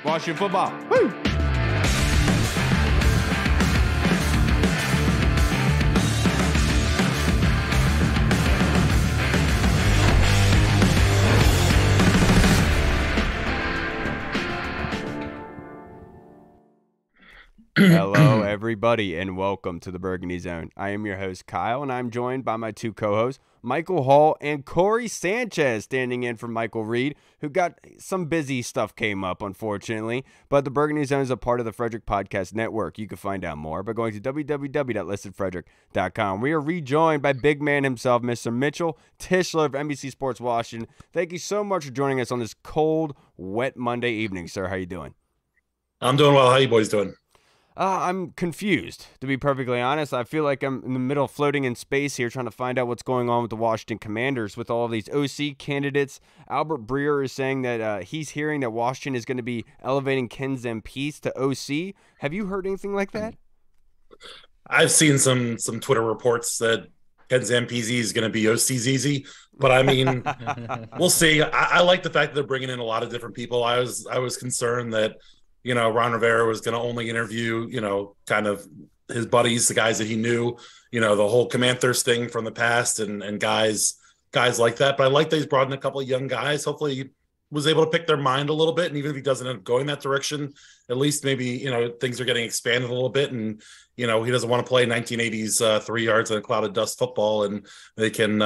Washington football. Woo! Hello, everybody, and welcome to the Burgundy Zone. I am your host, Kyle, and I'm joined by my two co-hosts, Michael Hall and Corey Sanchez, standing in for Michael Reed, who got some busy stuff came up, unfortunately. But the Burgundy Zone is a part of the Frederick Podcast Network. You can find out more by going to www.listenfrederick.com. We are rejoined by big man himself, Mr. Mitch Tischler of NBC Sports Washington. Thank you so much for joining us on this cold, wet Monday evening, sir. How you doing? I'm doing well. How you boys doing? I'm confused, to be perfectly honest. I feel like I'm in the middle of floating in space here trying to find out what's going on with the Washington Commanders with all of these OC candidates. Albert Breer is saying that he's hearing that Washington is going to be elevating Ken Zampese to OC. Have you heard anything like that? I've seen some Twitter reports that Ken Zampese is going to be OCZZ, but I mean, we'll see. I like the fact that they're bringing in a lot of different people. I was concerned that Ron Rivera was going to only interview, kind of his buddies, the guys that he knew, the whole Command Thirst thing from the past and guys like that. But I like that he's brought in a couple of young guys. Hopefully he was able to pick their mind a little bit. And even if he doesn't end up going that direction, at least maybe, things are getting expanded a little bit. And, he doesn't want to play 1980s 3 yards in a cloud of dust football. And they can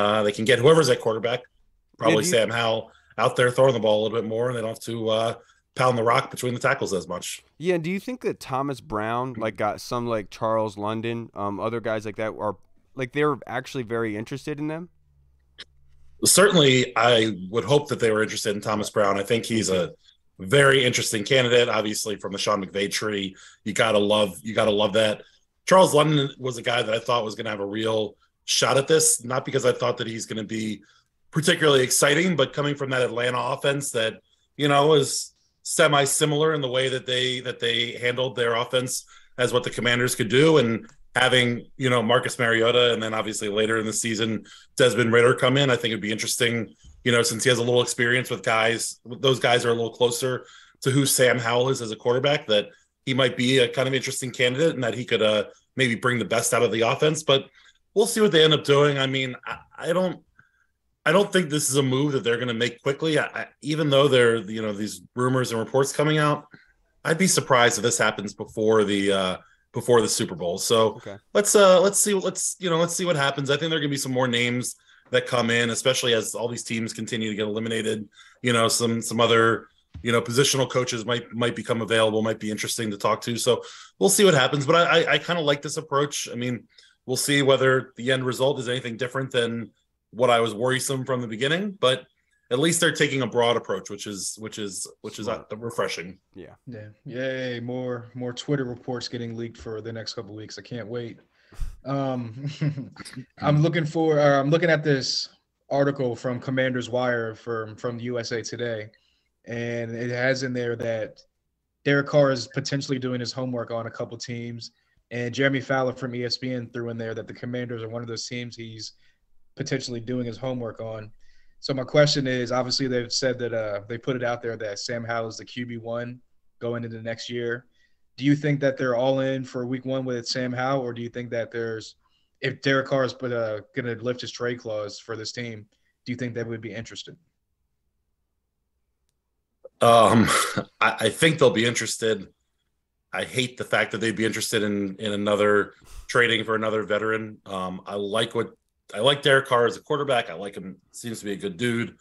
get whoever's at quarterback, probably Sam Howell, out there throwing the ball a little bit more. And they don't have to pound the rock between the tackles as much. Yeah, do you think that Thomas Brown, got some like Charles London, other guys like that are they're actually very interested in them? Certainly, I would hope that they were interested in Thomas Brown. I think he's a very interesting candidate. Obviously, from the Sean McVay tree, you gotta love that. Charles London was a guy that I thought was going to have a real shot at this, not because I thought that he's going to be particularly exciting, but coming from that Atlanta offense that was semi-similar in the way that they handled their offense as what the Commanders could do, and having Marcus Mariota and then obviously later in the season Desmond Ridder come in, I think it'd be interesting, since he has a little experience with guys. Those guys are a little closer to who Sam Howell is as a quarterback, that he might be a kind of interesting candidate and that he could maybe bring the best out of the offense. But we'll see what they end up doing. I mean, I don't think this is a move that they're going to make quickly. Even though there, these rumors and reports coming out, I'd be surprised if this happens before the Super Bowl. So okay. Let's see what happens. I think there are going to be some more names that come in, especially as all these teams continue to get eliminated. Some other positional coaches might become available, might be interesting to talk to. So we'll see what happens. But I kind of like this approach. I mean, we'll see whether the end result is anything different than what I was worrisome from the beginning, but at least they're taking a broad approach, which is refreshing. Yeah. Yay. More Twitter reports getting leaked for the next couple of weeks. I can't wait. I'm looking at this article from Commander's Wire from the USA Today, and it has in there that Derek Carr is potentially doing his homework on a couple teams, and Jeremy Fowler from ESPN threw in there that the Commanders are one of those teams he's potentially doing his homework on. So my question is, obviously they've said that they put it out there that Sam Howell is the QB1 going into next year. Do you think that they're all in for week one with Sam Howell, or do you think that if Derek Carr is going to lift his trade clause for this team, do you think they would be interested? I think they'll be interested. I hate the fact that they'd be interested in another trading for another veteran. I like Derek Carr as a quarterback. I like him. Seems to be a good dude.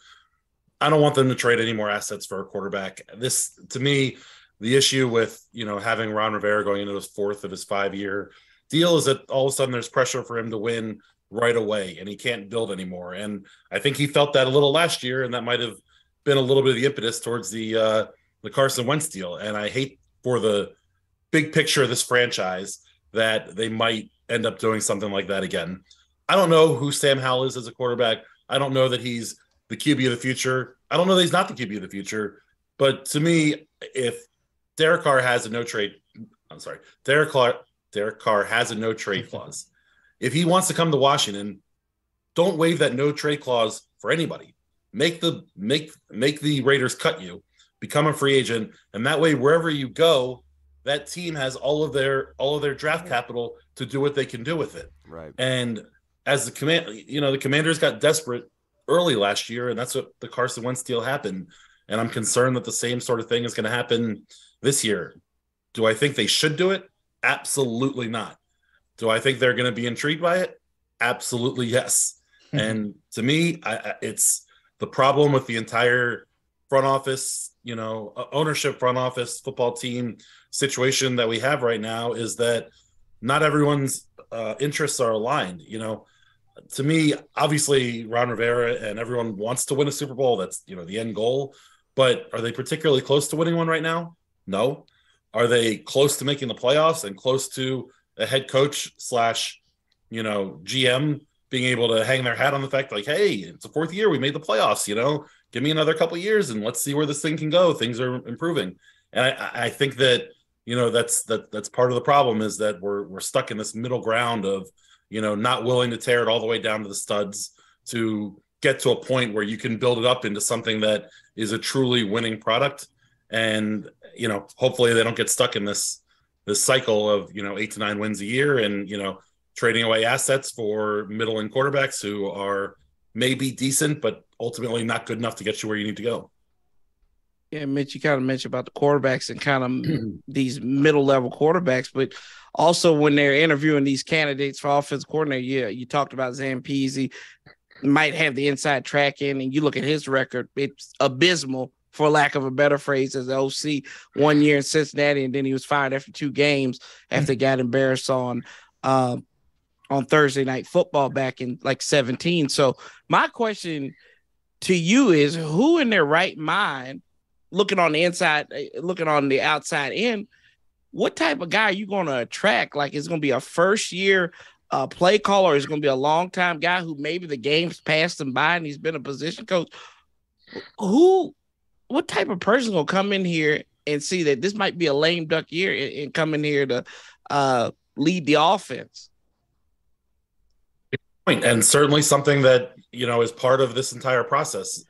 I don't want them to trade any more assets for a quarterback. This, to me, the issue with, having Ron Rivera going into the fourth of his 5-year deal is that all of a sudden there's pressure for him to win right away and he can't build anymore. And I think he felt that a little last year, and that might have been a little bit of the impetus towards the Carson Wentz deal. And I hate for the big picture of this franchise that they might end up doing something like that again. I don't know who Sam Howell is as a quarterback. I don't know that he's the QB of the future. I don't know that he's not the QB of the future. But to me, if Derek Carr has a no trade clause. If he wants to come to Washington, don't waive that no trade clause for anybody. Make the Raiders cut you, become a free agent, and that way wherever you go, that team has all of their draft capital to do what they can do with it. Right. And as the Commanders got desperate early last year, and that's what the Carson Wentz deal happened. And I'm concerned that the same sort of thing is going to happen this year. Do I think they should do it? Absolutely not. Do I think they're going to be intrigued by it? Absolutely yes. And to me, it's the problem with the entire front office, ownership, front office, football team situation that we have right now is that not everyone's interests are aligned. To me, obviously, Ron Rivera and everyone wants to win a Super Bowl. That's, the end goal. But are they particularly close to winning one right now? No. Are they close to making the playoffs and close to a head coach / GM being able to hang their hat on the fact like, hey, it's the 4th year we made the playoffs, give me another couple of years and let's see where this thing can go. Things are improving. And I think that, that's part of the problem is that we're stuck in this middle ground of, not willing to tear it all the way down to the studs to get to a point where you can build it up into something that is a truly winning product. And, hopefully they don't get stuck in this cycle of, 8 to 9 wins a year and, trading away assets for middling quarterbacks who are maybe decent, but ultimately not good enough to get you where you need to go. Yeah, Mitch, you kind of mentioned about the quarterbacks and kind of these middle-level quarterbacks, but also when they're interviewing these candidates for offensive coordinator, you talked about Zampese, might have the inside track in, and you look at his record, it's abysmal, for lack of a better phrase, as the OC 1 year in Cincinnati, and then he was fired after 2 games after he got embarrassed on Thursday Night Football back in 2017. So my question to you is, who in their right mind, looking on the inside, looking on the outside in, what type of guy are you going to attract? Like, it's going to be a first-year play caller, or is it going to be a long-time guy who maybe the game's passed him by and he's been a position coach? What type of person will come in here and see that this might be a lame duck year and come in here to lead the offense? And certainly something that, is part of this entire process.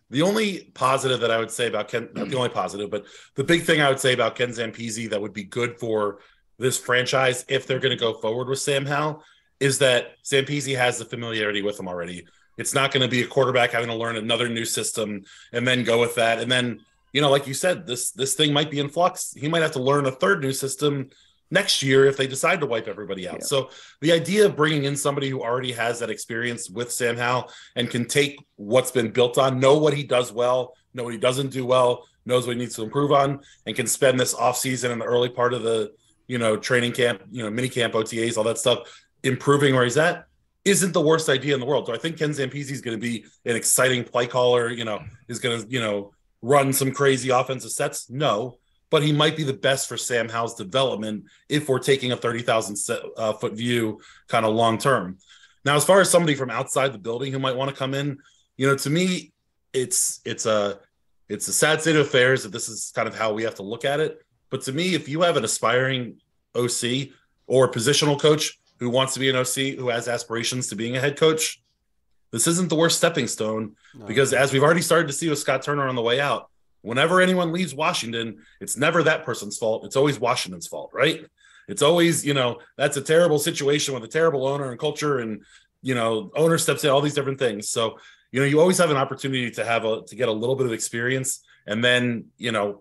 The only positive that I would say about Ken, not the only positive, but the big thing I would say about Ken Zampese that would be good for this franchise if they're going to go forward with Sam Howell is that Zampese has the familiarity with him already. It's not going to be a quarterback having to learn another new system and then go with that. And then, like you said, this thing might be in flux. He might have to learn a third new system next year if they decide to wipe everybody out. Yeah. So the idea of bringing in somebody who already has that experience with Sam Howell and can take what's been built on, know what he does well, know what he doesn't do well, knows what he needs to improve on, and can spend this offseason in the early part of the, training camp, mini camp, OTAs, all that stuff, improving where he's at, isn't the worst idea in the world. Do I think Ken Zampese is going to be an exciting play caller, is going to, run some crazy offensive sets? No. But he might be the best for Sam Howell's development if we're taking a 30,000 foot view kind of long term. Now, as far as somebody from outside the building who might want to come in, to me, it's a sad state of affairs that this is kind of how we have to look at it. But to me, if you have an aspiring OC or positional coach who wants to be an OC, who has aspirations to being a head coach, this isn't the worst stepping stone. No. Because as we've already started to see with Scott Turner on the way out, whenever anyone leaves Washington, it's never that person's fault. It's always Washington's fault, right? It's always, that's a terrible situation with a terrible owner and culture and, owner steps in, all these different things. So, you always have an opportunity to get a little bit of experience and then,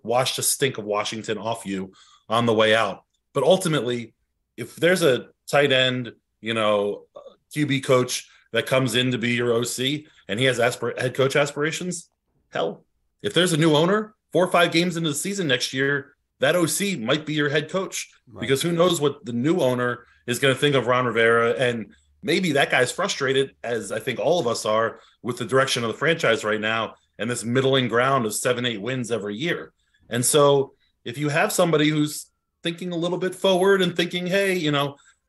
wash the stink of Washington off you on the way out. But ultimately, if there's a tight end, QB coach that comes in to be your OC and he has head coach aspirations, hell, if there's a new owner 4 or 5 games into the season next year, that OC might be your head coach, right? Because who knows what the new owner is going to think of Ron Rivera. And maybe that guy's frustrated, as I think all of us are, with the direction of the franchise right now and this middling ground of 7-8 wins every year. And so if you have somebody who's thinking a little bit forward and thinking, hey,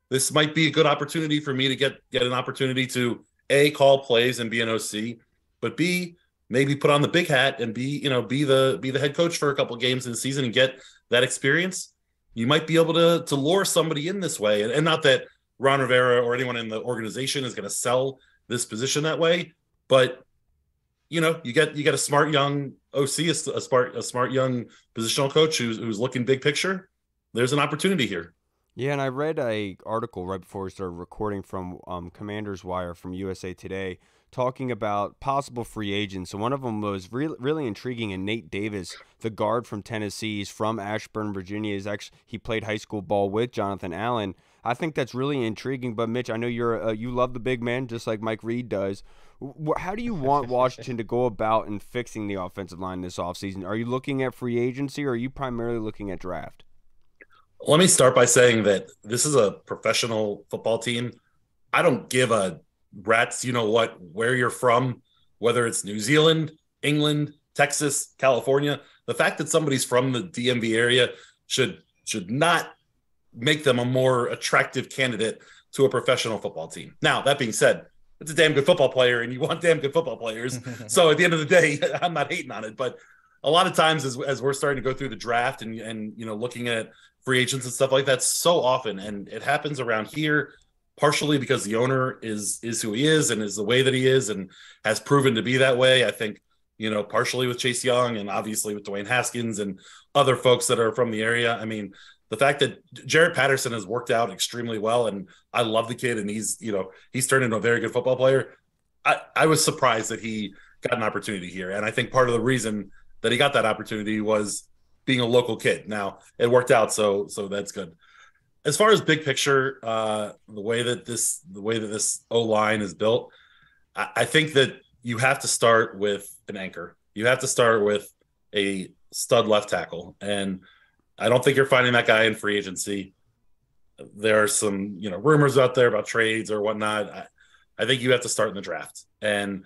this might be a good opportunity for me to get an opportunity to A, call plays and be an OC, but B, maybe put on the big hat and be the head coach for a couple of games in the season and get that experience, you might be able to lure somebody in this way. And not that Ron Rivera or anyone in the organization is going to sell this position that way, but you get a smart young OC, a smart young positional coach who's looking big picture, there's an opportunity here. Yeah, and I read a article right before we started recording from Commander's Wire from USA Today talking about possible free agents. So one of them was really intriguing, and Nate Davis, the guard from Tennessee, he's from Ashburn, Virginia. He played high school ball with Jonathan Allen. I think that's really intriguing. But Mitch, I know you love the big man just like Mike Reed does. How do you want Washington to go about in fixing the offensive line this offseason? Are you looking at free agency, or are you primarily looking at draft? Let me start by saying that this is a professional football team. I don't give a rat's where you're from, whether it's New Zealand, England, Texas, California. The fact that somebody's from the DMV area should not make them a more attractive candidate to a professional football team. Now, that being said, it's a damn good football player, and you want damn good football players. So at the end of the day, I'm not hating on it. But a lot of times as we're starting to go through the draft and looking at free agents and stuff like that so often, and it happens around here partially because the owner is who he is and is the way that he is and has proven to be that way. I think, partially with Chase Young and obviously with Dwayne Haskins and other folks that are from the area. I mean, the fact that Jarrett Patterson has worked out extremely well, and I love the kid, and he's turned into a very good football player. I was surprised that he got an opportunity here. And I think part of the reason that he got that opportunity was being a local kid. Now it worked out, so that's good. As far as big picture, the way that this O-line is built, I think that you have to start with an anchor. You have to start with a stud left tackle, and I don't think you're finding that guy in free agency. There are some rumors out there about trades or whatnot. I think you have to start in the draft, and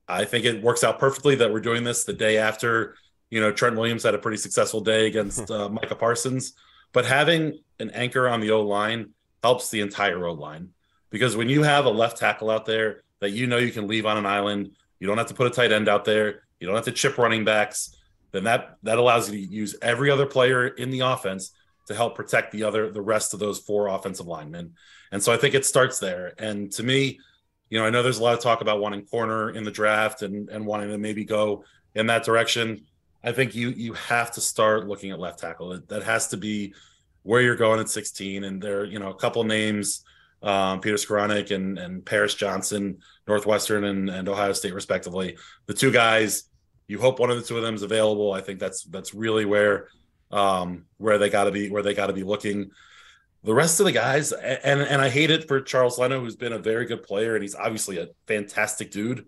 I think it works out perfectly that we're doing this the day after Trent Williams had a pretty successful day against Micah Parsons. But having an anchor on the O-line helps the entire O-line, because when you have a left tackle out there that you can leave on an island, you don't have to put a tight end out there, you don't have to chip running backs, then that allows you to use every other player in the offense to help protect the rest of those 4 offensive linemen. And so I think it starts there. And to me, I know there's a lot of talk about wanting corner in the draft and wanting to maybe go in that direction. I think you have to start looking at left tackle. That has to be where you're going at 16. And there, a couple of names, Peter Skoranek and Paris Johnson, Northwestern and Ohio State, respectively. The 2 guys, you hope one of the 2 of them is available. I think that's really where they got to be looking. The rest of the guys, and I hate it for Charles Leno, who's been a very good player, and he's obviously a fantastic dude,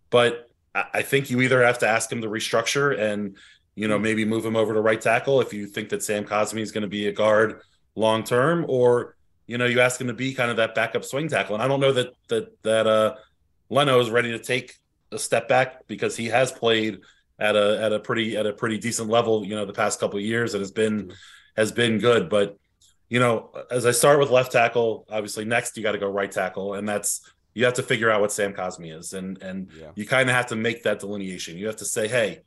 but I think you either have to ask him to restructure and, maybe move him over to right tackle if you think that Sam Cosmi is going to be a guard long-term, or, you ask him to be kind of that backup swing tackle. And I don't know that Leno is ready to take a step back, because he has played at a pretty decent level, the past couple of years, and has been good. But, as I start with left tackle, obviously next you got to go right tackle, and you have to figure out what Sam Cosmi is. And you kind of have to make that delineation. You have to say, hey,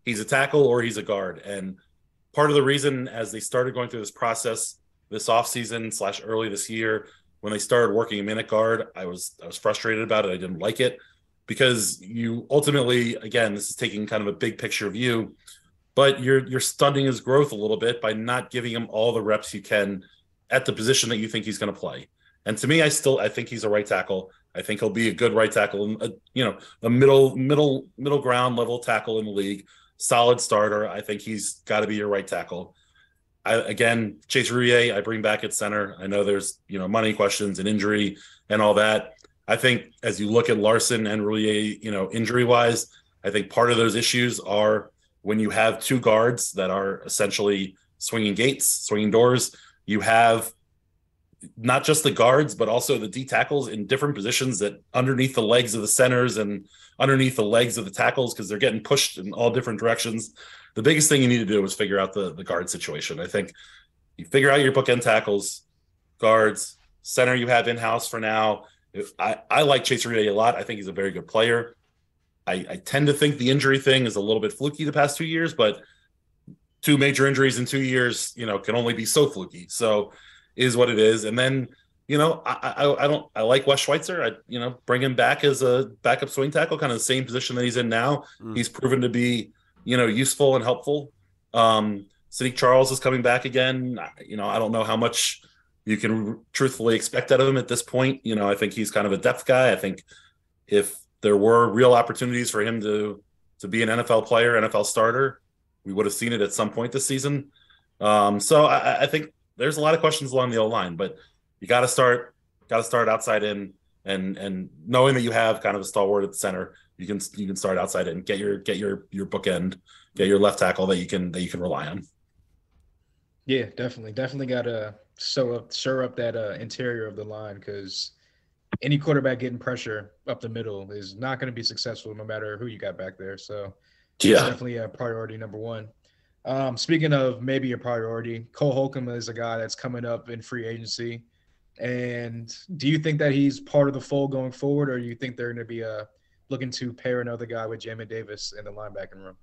he's a tackle or he's a guard. And part of the reason, as they started going through this process this offseason / early this year, when they started working him in at guard, I was frustrated about it. I didn't like it, because you ultimately, again, this is taking kind of a big picture view, but you're stunting his growth a little bit by not giving him all the reps you can at the position that you think he's going to play. And to me, I think he's a right tackle. I think he'll be a good right tackle, a middle ground level tackle in the league, solid starter. I think he's got to be your right tackle. Chase Rouillet, I bring back at center. I know there's money questions and injury and all that. I think as you look at Larson and Rouillet, injury wise, I think part of those issues are when you have 2 guards that are essentially swinging gates, swinging doors. You have not just the guards, but also the D tackles in different positions that underneath the legs of the centers and underneath the legs of the tackles, because they're getting pushed in all different directions. The biggest thing you need to do is figure out the guard situation. I think you figure out your bookend tackles, guards, center you have in-house for now. I like Chase Rouillet a lot. I think he's a very good player. I tend to think the injury thing is a little bit fluky the past 2 years, but 2 major injuries in 2 years, can only be so fluky. So is what it is. And then, I like Wes Schweitzer. Bring him back as a backup swing tackle, kind of the same position that he's in now. He's proven to be useful and helpful. Sadiq Charles is coming back again. I don't know how much you can truthfully expect out of him at this point. I think he's kind of a depth guy. I think if there were real opportunities for him to be an NFL player, NFL starter, we would have seen it at some point this season. So I think there's a lot of questions along the O-line, but you got to start outside in, and knowing that you have kind of a stalwart at the center, you can start outside in, get your bookend, get your left tackle that you can rely on. Yeah, definitely got to shore up that interior of the line, because any quarterback getting pressure up the middle is not going to be successful no matter who you got back there. So yeah, it's definitely a priority number one. Speaking of maybe a priority, Cole Holcomb is a guy that's coming up in free agency. And do you think that he's part of the fold going forward, or do you think they're going to be looking to pair another guy with Jamin Davis in the linebacking room?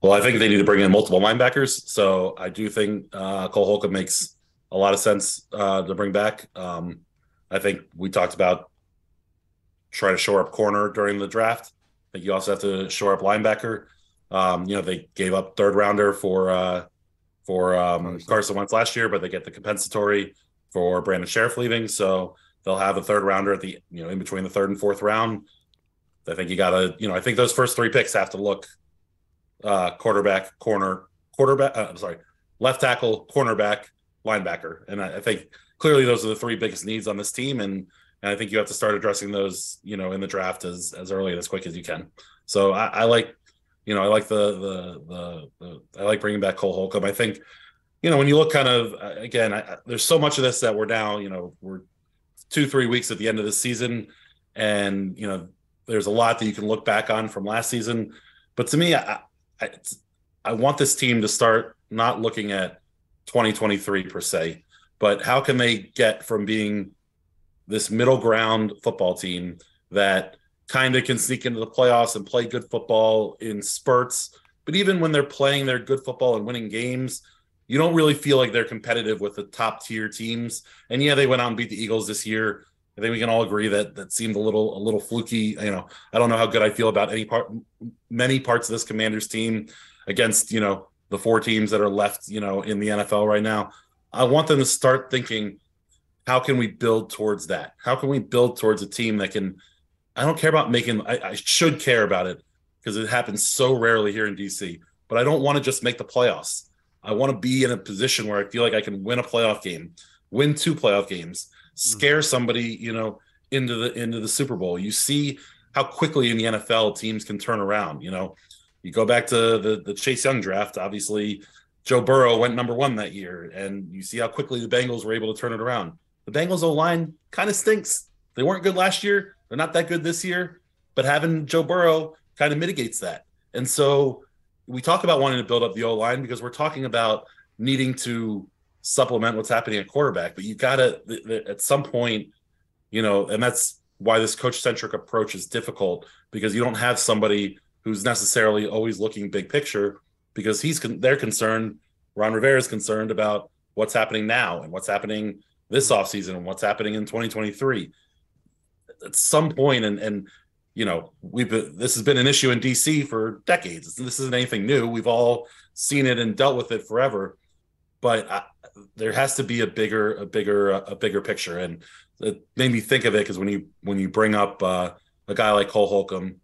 Well, I think they need to bring in multiple linebackers. So I do think Cole Holcomb makes a lot of sense to bring back. I think we talked about trying to shore up corner during the draft. I think you also have to shore up linebacker. They gave up third rounder for Carson Wentz last year, but they get the compensatory for Brandon Sheriff leaving. So they'll have a third rounder at the, in between the third and fourth round. I think you got to, I think those first three picks have to look left tackle, cornerback, linebacker. And I think clearly those are the three biggest needs on this team. And I think you have to start addressing those, in the draft as early and as quick as you can. So I like bringing back Cole Holcomb. I think, when you look kind of, again, there's so much of this that we're now, we're 2-3 weeks at the end of the season, and, there's a lot that you can look back on from last season. But to me, I want this team to start not looking at 2023 per se, but how can they get from being this middle ground football team that kind of can sneak into the playoffs and play good football in spurts, but even when they're playing their good football and winning games, you don't really feel like they're competitive with the top tier teams. And yeah, they went out and beat the Eagles this year. I think we can all agree that seemed a little fluky. I don't know how good I feel about many parts of this Commanders team against, the four teams that are left, in the NFL right now. I want them to start thinking, how can we build towards that? How can we build towards a team that can, I don't care about I should care about it because it happens so rarely here in DC, but I don't want to just make the playoffs. I want to be in a position where I feel like I can win a playoff game, win 2 playoff games, scare somebody, into the Super Bowl. You see how quickly in the NFL teams can turn around. You go back to the Chase Young draft. Obviously, Joe Burrow went number 1 that year, and you see how quickly the Bengals were able to turn it around. The Bengals O-line kind of stinks. They weren't good last year. They're not that good this year, but having Joe Burrow kind of mitigates that. And so we talk about wanting to build up the O-line because we're talking about needing to supplement what's happening at quarterback, but you got to, at some point, and that's why this coach-centric approach is difficult, because you don't have somebody who's necessarily always looking big picture, because they're concerned, Ron Rivera is concerned about what's happening now and what's happening this offseason and what's happening in 2023. At some point, and this has been an issue in DC for decades. This isn't anything new. We've all seen it and dealt with it forever. But there has to be a bigger picture. And it made me think of it because when you bring up a guy like Cole Holcomb,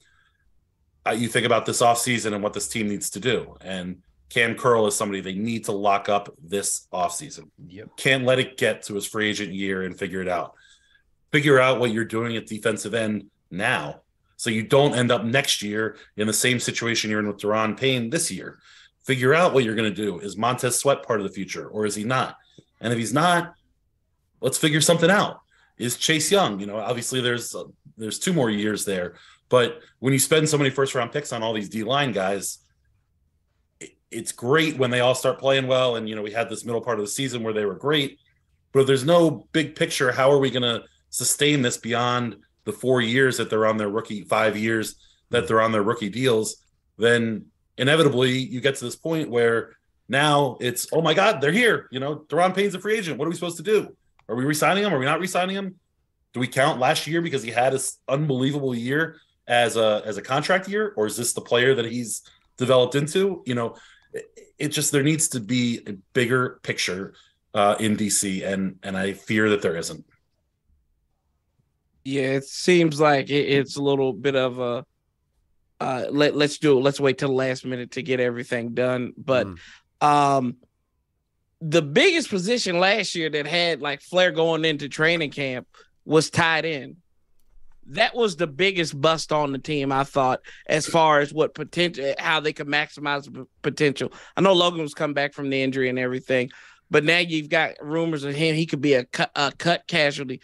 you think about this offseason and what this team needs to do. And Cam Curl is somebody they need to lock up this offseason. Yep. Can't let it get to his free agent year and figure it out. Figure out what you're doing at defensive end now, so you don't end up next year in the same situation you're in with Daron Payne this year. Figure out what you're going to do. Is Montez Sweat part of the future, or is he not? And if he's not, let's figure something out. Is Chase Young? Obviously there's 2 more years there, but when you spend so many first-round picks on all these D-line guys, it's great when they all start playing well. And we had this middle part of the season where they were great, but if there's no big picture, how are we going to sustain this beyond the 4 years that they're on their rookie, 5 years that they're on their rookie deals? Then inevitably you get to this point where now it's, oh my God, they're here. Daron Payne's a free agent. What are we supposed to do? Are we re-signing him? Are we not re-signing him? Do we count last year because he had this unbelievable year as a contract year? Or is this the player that he's developed into. It just, there needs to be a bigger picture in DC, and I fear that there isn't. Yeah, it seems like it's a little bit of a let's wait till the last minute to get everything done. But the biggest position last year that had like flair going into training camp was tight end. That was the biggest bust on the team, I thought, as far as what potential, how they could maximize potential. I know Logan was coming back from the injury and everything, but now you've got rumors of him. He could be a cut casualty.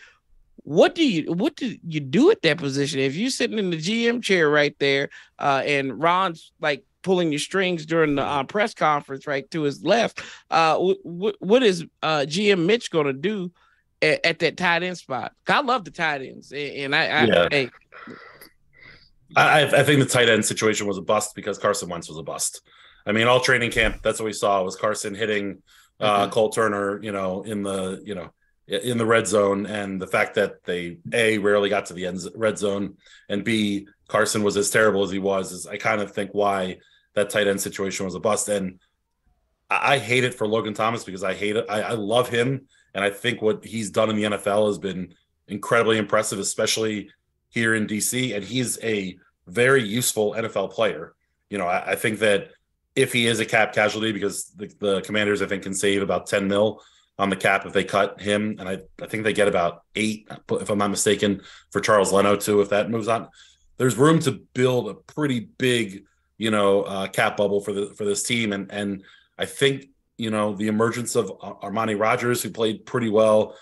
What do you do at that position? If you're sitting in the GM chair right there, and Ron's like pulling your strings during the press conference right to his left, what is GM Mitch going to do at that tight end spot? I love the tight ends, and I think the tight end situation was a bust because Carson Wentz was a bust. I mean, all training camp, that's what we saw was Carson hitting Cole Turner, in the red zone, and the fact that they rarely got to the red zone, and B, Carson was as terrible as he was, is I kind of think why that tight end situation was a bust. And I hate it for Logan Thomas because I hate it. I love him, and I think what he's done in the NFL has been incredibly impressive, especially here in DC. And he's a very useful NFL player. I think that if he is a cap casualty, because the Commanders, I think, can save about $10 million on the cap if they cut him, and I think they get about 8, if I'm not mistaken, for Charles Leno too. If that moves on, there's room to build a pretty big, cap bubble for this team, and I think the emergence of Armani Rogers, who played pretty well.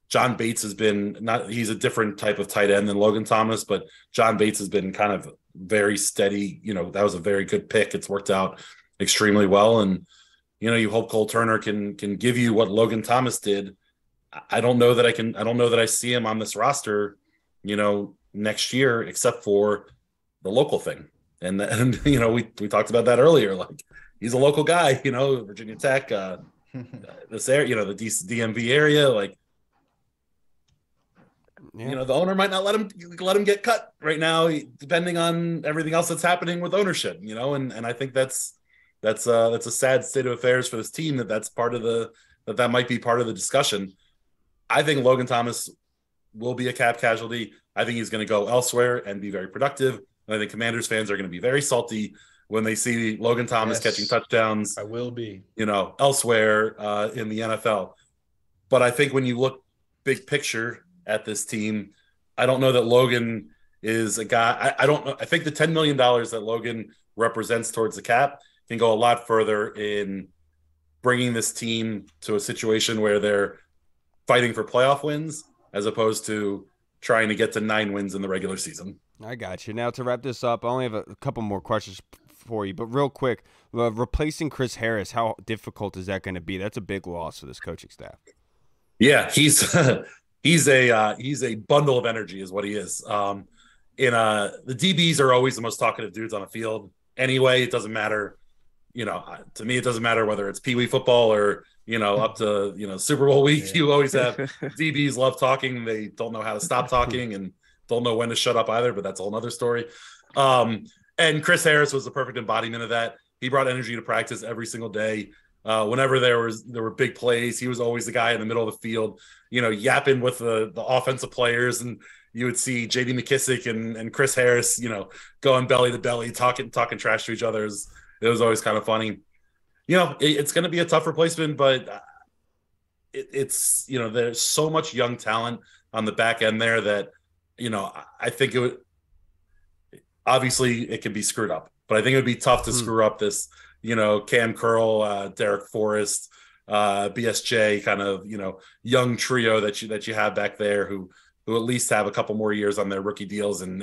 John Bates has been he's a different type of tight end than Logan Thomas, but John Bates has been kind of very steady. That was a very good pick. It's worked out extremely well, and you hope Cole Turner can give you what Logan Thomas did. I don't know that I see him on this roster, next year, except for the local thing. And we talked about that earlier. Like, he's a local guy, Virginia Tech, this area, the DMV area. Like, the owner might not let him get cut right now, depending on everything else that's happening with ownership. And I think that's a sad state of affairs for this team. That's part of that might be part of the discussion. I think Logan Thomas will be a cap casualty. I think he's going to go elsewhere and be very productive. And I think Commanders fans are going to be very salty when they see Logan Thomas catching touchdowns. I will be, elsewhere in the NFL. But I think when you look big picture at this team, I don't know that Logan is a guy. I don't know. I think the $10 million that Logan represents towards the cap can go a lot further in bringing this team to a situation where they're fighting for playoff wins as opposed to trying to get to 9 wins in the regular season. I got you. Now, to wrap this up, I only have a couple more questions for you, but real quick, replacing Chris Harris, how difficult is that going to be? That's a big loss for this coaching staff. Yeah, he's a bundle of energy is what he is. The DBs are always the most talkative dudes on the field. Anyway, it doesn't matter. To me, it doesn't matter whether it's Pee Wee football or, up to, Super Bowl week. Yeah. You always have DBs love talking. They don't know how to stop talking and don't know when to shut up either, but that's a whole nother story. And Chris Harris was the perfect embodiment of that. He brought energy to practice every single day. Whenever there were big plays, he was always the guy in the middle of the field, yapping with the offensive players. And you would see J.D. McKissick and Chris Harris, going belly to belly, talking trash to each other. It was always kind of funny. It's going to be a tough replacement, but it's there's so much young talent on the back end there that, I think obviously it can be screwed up, but I think it would be tough to screw up this, Cam Curl, Derek Forrest, BSJ kind of, young trio that you have back there who at least have a couple more years on their rookie deals and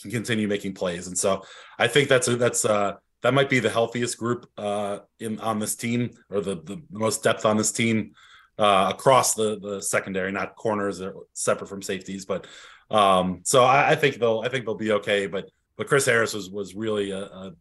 can continue making plays. And so I think that might be the healthiest group on this team, or the most depth on this team across the secondary, not corners are separate from safeties. But so I think they'll be okay. But Chris Harris was really a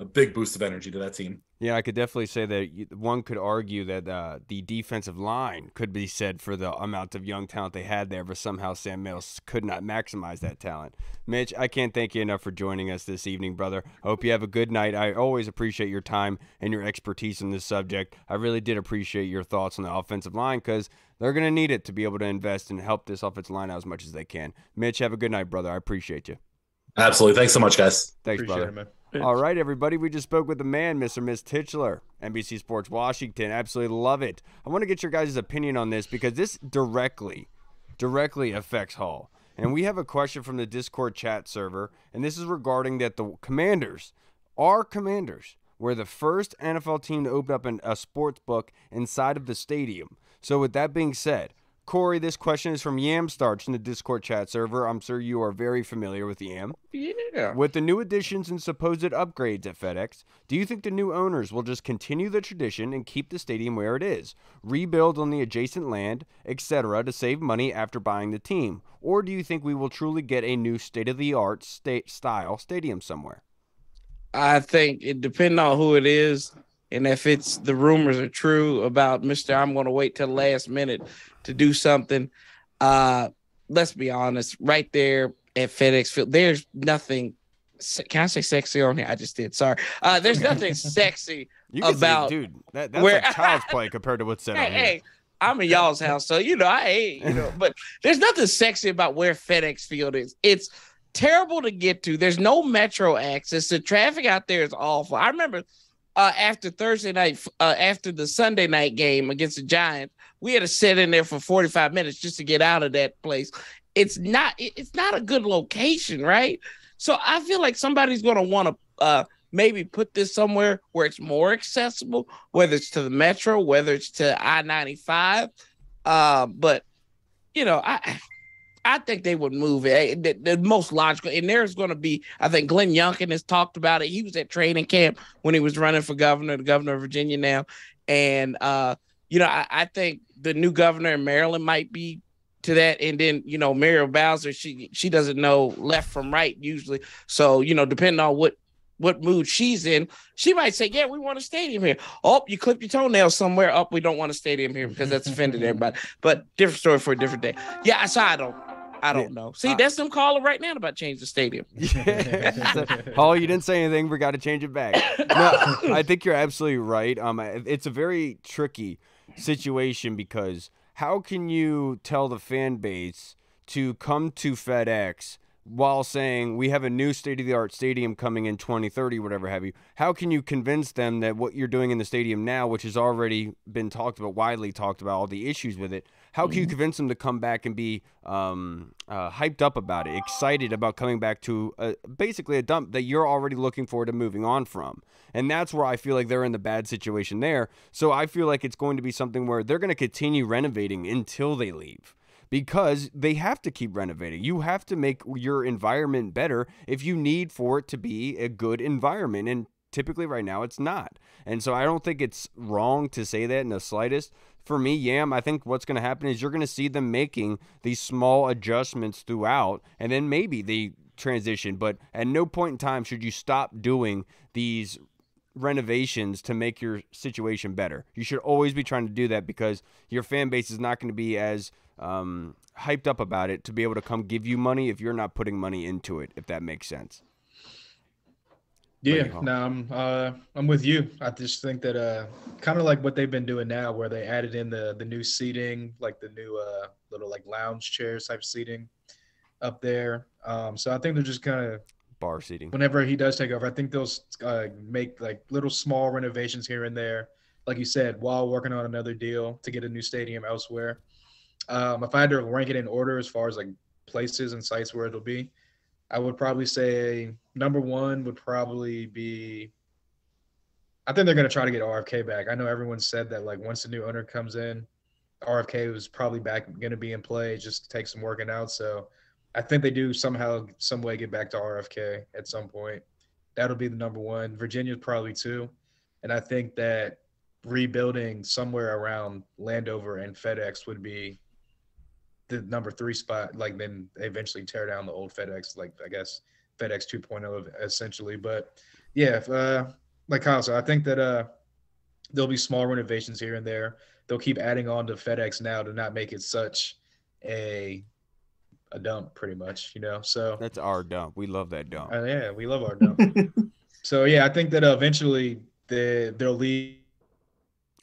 a big boost of energy to that team. Yeah, I could definitely say that one could argue that the defensive line could be said for the amount of young talent they had there, but somehow Sam Mills could not maximize that talent. Mitch, I can't thank you enough for joining us this evening, brother. I hope you have a good night. I always appreciate your time and your expertise in this subject. I really did appreciate your thoughts on the offensive line because they're going to need it to be able to invest and help this offensive line out as much as they can. Mitch, have a good night, brother. I appreciate you. Absolutely. Thanks so much, guys. Thanks, Appreciate brother. it, man. All right, everybody. We just spoke with the man, Mr. Mitch Tischler, NBC Sports Washington. Absolutely love it. I want to get your guys' opinion on this because this directly affects Hall. And we have a question from the Discord chat server, and this is regarding that the Commanders were the first NFL team to open up a sports book inside of the stadium. So with that being said, Corey, this question is from Yam Starch in the Discord chat server. I'm sure you are very familiar with Yam. Yeah. With the new additions and supposed upgrades at FedEx, do you think the new owners will just continue the tradition and keep the stadium where it is, rebuild on the adjacent land, etc., to save money after buying the team? Or do you think we will truly get a new state-of-the-art style stadium somewhere? I think it depends on who it is. And if it's the rumors are true about Mr. I'm going to wait till the last minute to do something, let's be honest, right there at FedEx Field, there's nothing. Can I say sexy on here? I just did. Sorry. There's nothing sexy about. Say, dude, that's like child's play compared to what's said on here. Hey, I'm in y'all's house, so but there's nothing sexy about where FedEx Field is. It's terrible to get to. There's no metro access. The traffic out there is awful. I remember. After Thursday night, after the Sunday night game against the Giants, we had to sit in there for 45 minutes just to get out of that place. It's not a good location, right? So I feel like somebody's going to want to maybe put this somewhere where it's more accessible, whether it's to the Metro, whether it's to I-95. But, I think they would move it. The most logical, and there's going to be, I think Glenn Youngkin has talked about it. He was at training camp when he was running for the governor of Virginia now. And, I think the new governor in Maryland might be to that. And then, Muriel Bowser, she doesn't know left from right usually. So, depending on what mood she's in, she might say, yeah, we want a stadium here. Oh, you clipped your toenails somewhere. Oh, we don't want a stadium here because that's offended everybody. But different story for a different day. Yeah, so I don't know. See, that's them calling right now about changing the stadium. Hall, you didn't say anything. We got to change it back. No, I think you're absolutely right. It's a very tricky situation because how can you tell the fan base to come to FedEx while saying we have a new state-of-the-art stadium coming in 2030, whatever have you? How can you convince them that what you're doing in the stadium now, which has already been widely talked about, all the issues with it, how can you convince them to come back and be hyped up about it, excited about coming back to basically a dump that you're already looking forward to moving on from? And that's where I feel like they're in the bad situation there. So I feel like it's going to be something where they're going to continue renovating until they leave. Because they have to keep renovating. You have to make your environment better if you need for it to be a good environment. And typically right now it's not. And so I don't think it's wrong to say that in the slightest. For me, Yam, I think what's going to happen is you're going to see them making these small adjustments throughout. And then maybe they transition. But at no point in time should you stop doing these renovations to make your situation better. You should always be trying to do that because your fan base is not going to be as hyped up about it to be able to come give you money if you're not putting money into it, if that makes sense. Yeah, no, I'm with you. I just think that kind of like what they've been doing now, where they added in the new seating, like the new little like lounge chairs type seating up there. So I think they're just kind of bar seating. Whenever he does take over, I think they'll make like little small renovations here and there, like you said, while working on another deal to get a new stadium elsewhere. If I had to rank it in order as far as like places and sites where it'll be, I would probably say number one would probably be, I think they're going to try to get RFK back. I know everyone said that like once the new owner comes in, RFK was probably going to be in play, just to take some working out. So I think they do somehow, some way get back to RFK at some point. That'll be the number one. Virginia's probably two. And I think that rebuilding somewhere around Landover and FedEx would be the number three spot, like then eventually tear down the old FedEx, like I guess FedEx 2.0 essentially. But Yeah, like Kyle said, I think that there'll be small renovations here and there. They'll keep adding on to FedEx now to not make it such a dump, pretty much, So That's our dump. We love that dump. yeah, we love our dump. So yeah, I think that eventually they'll leave.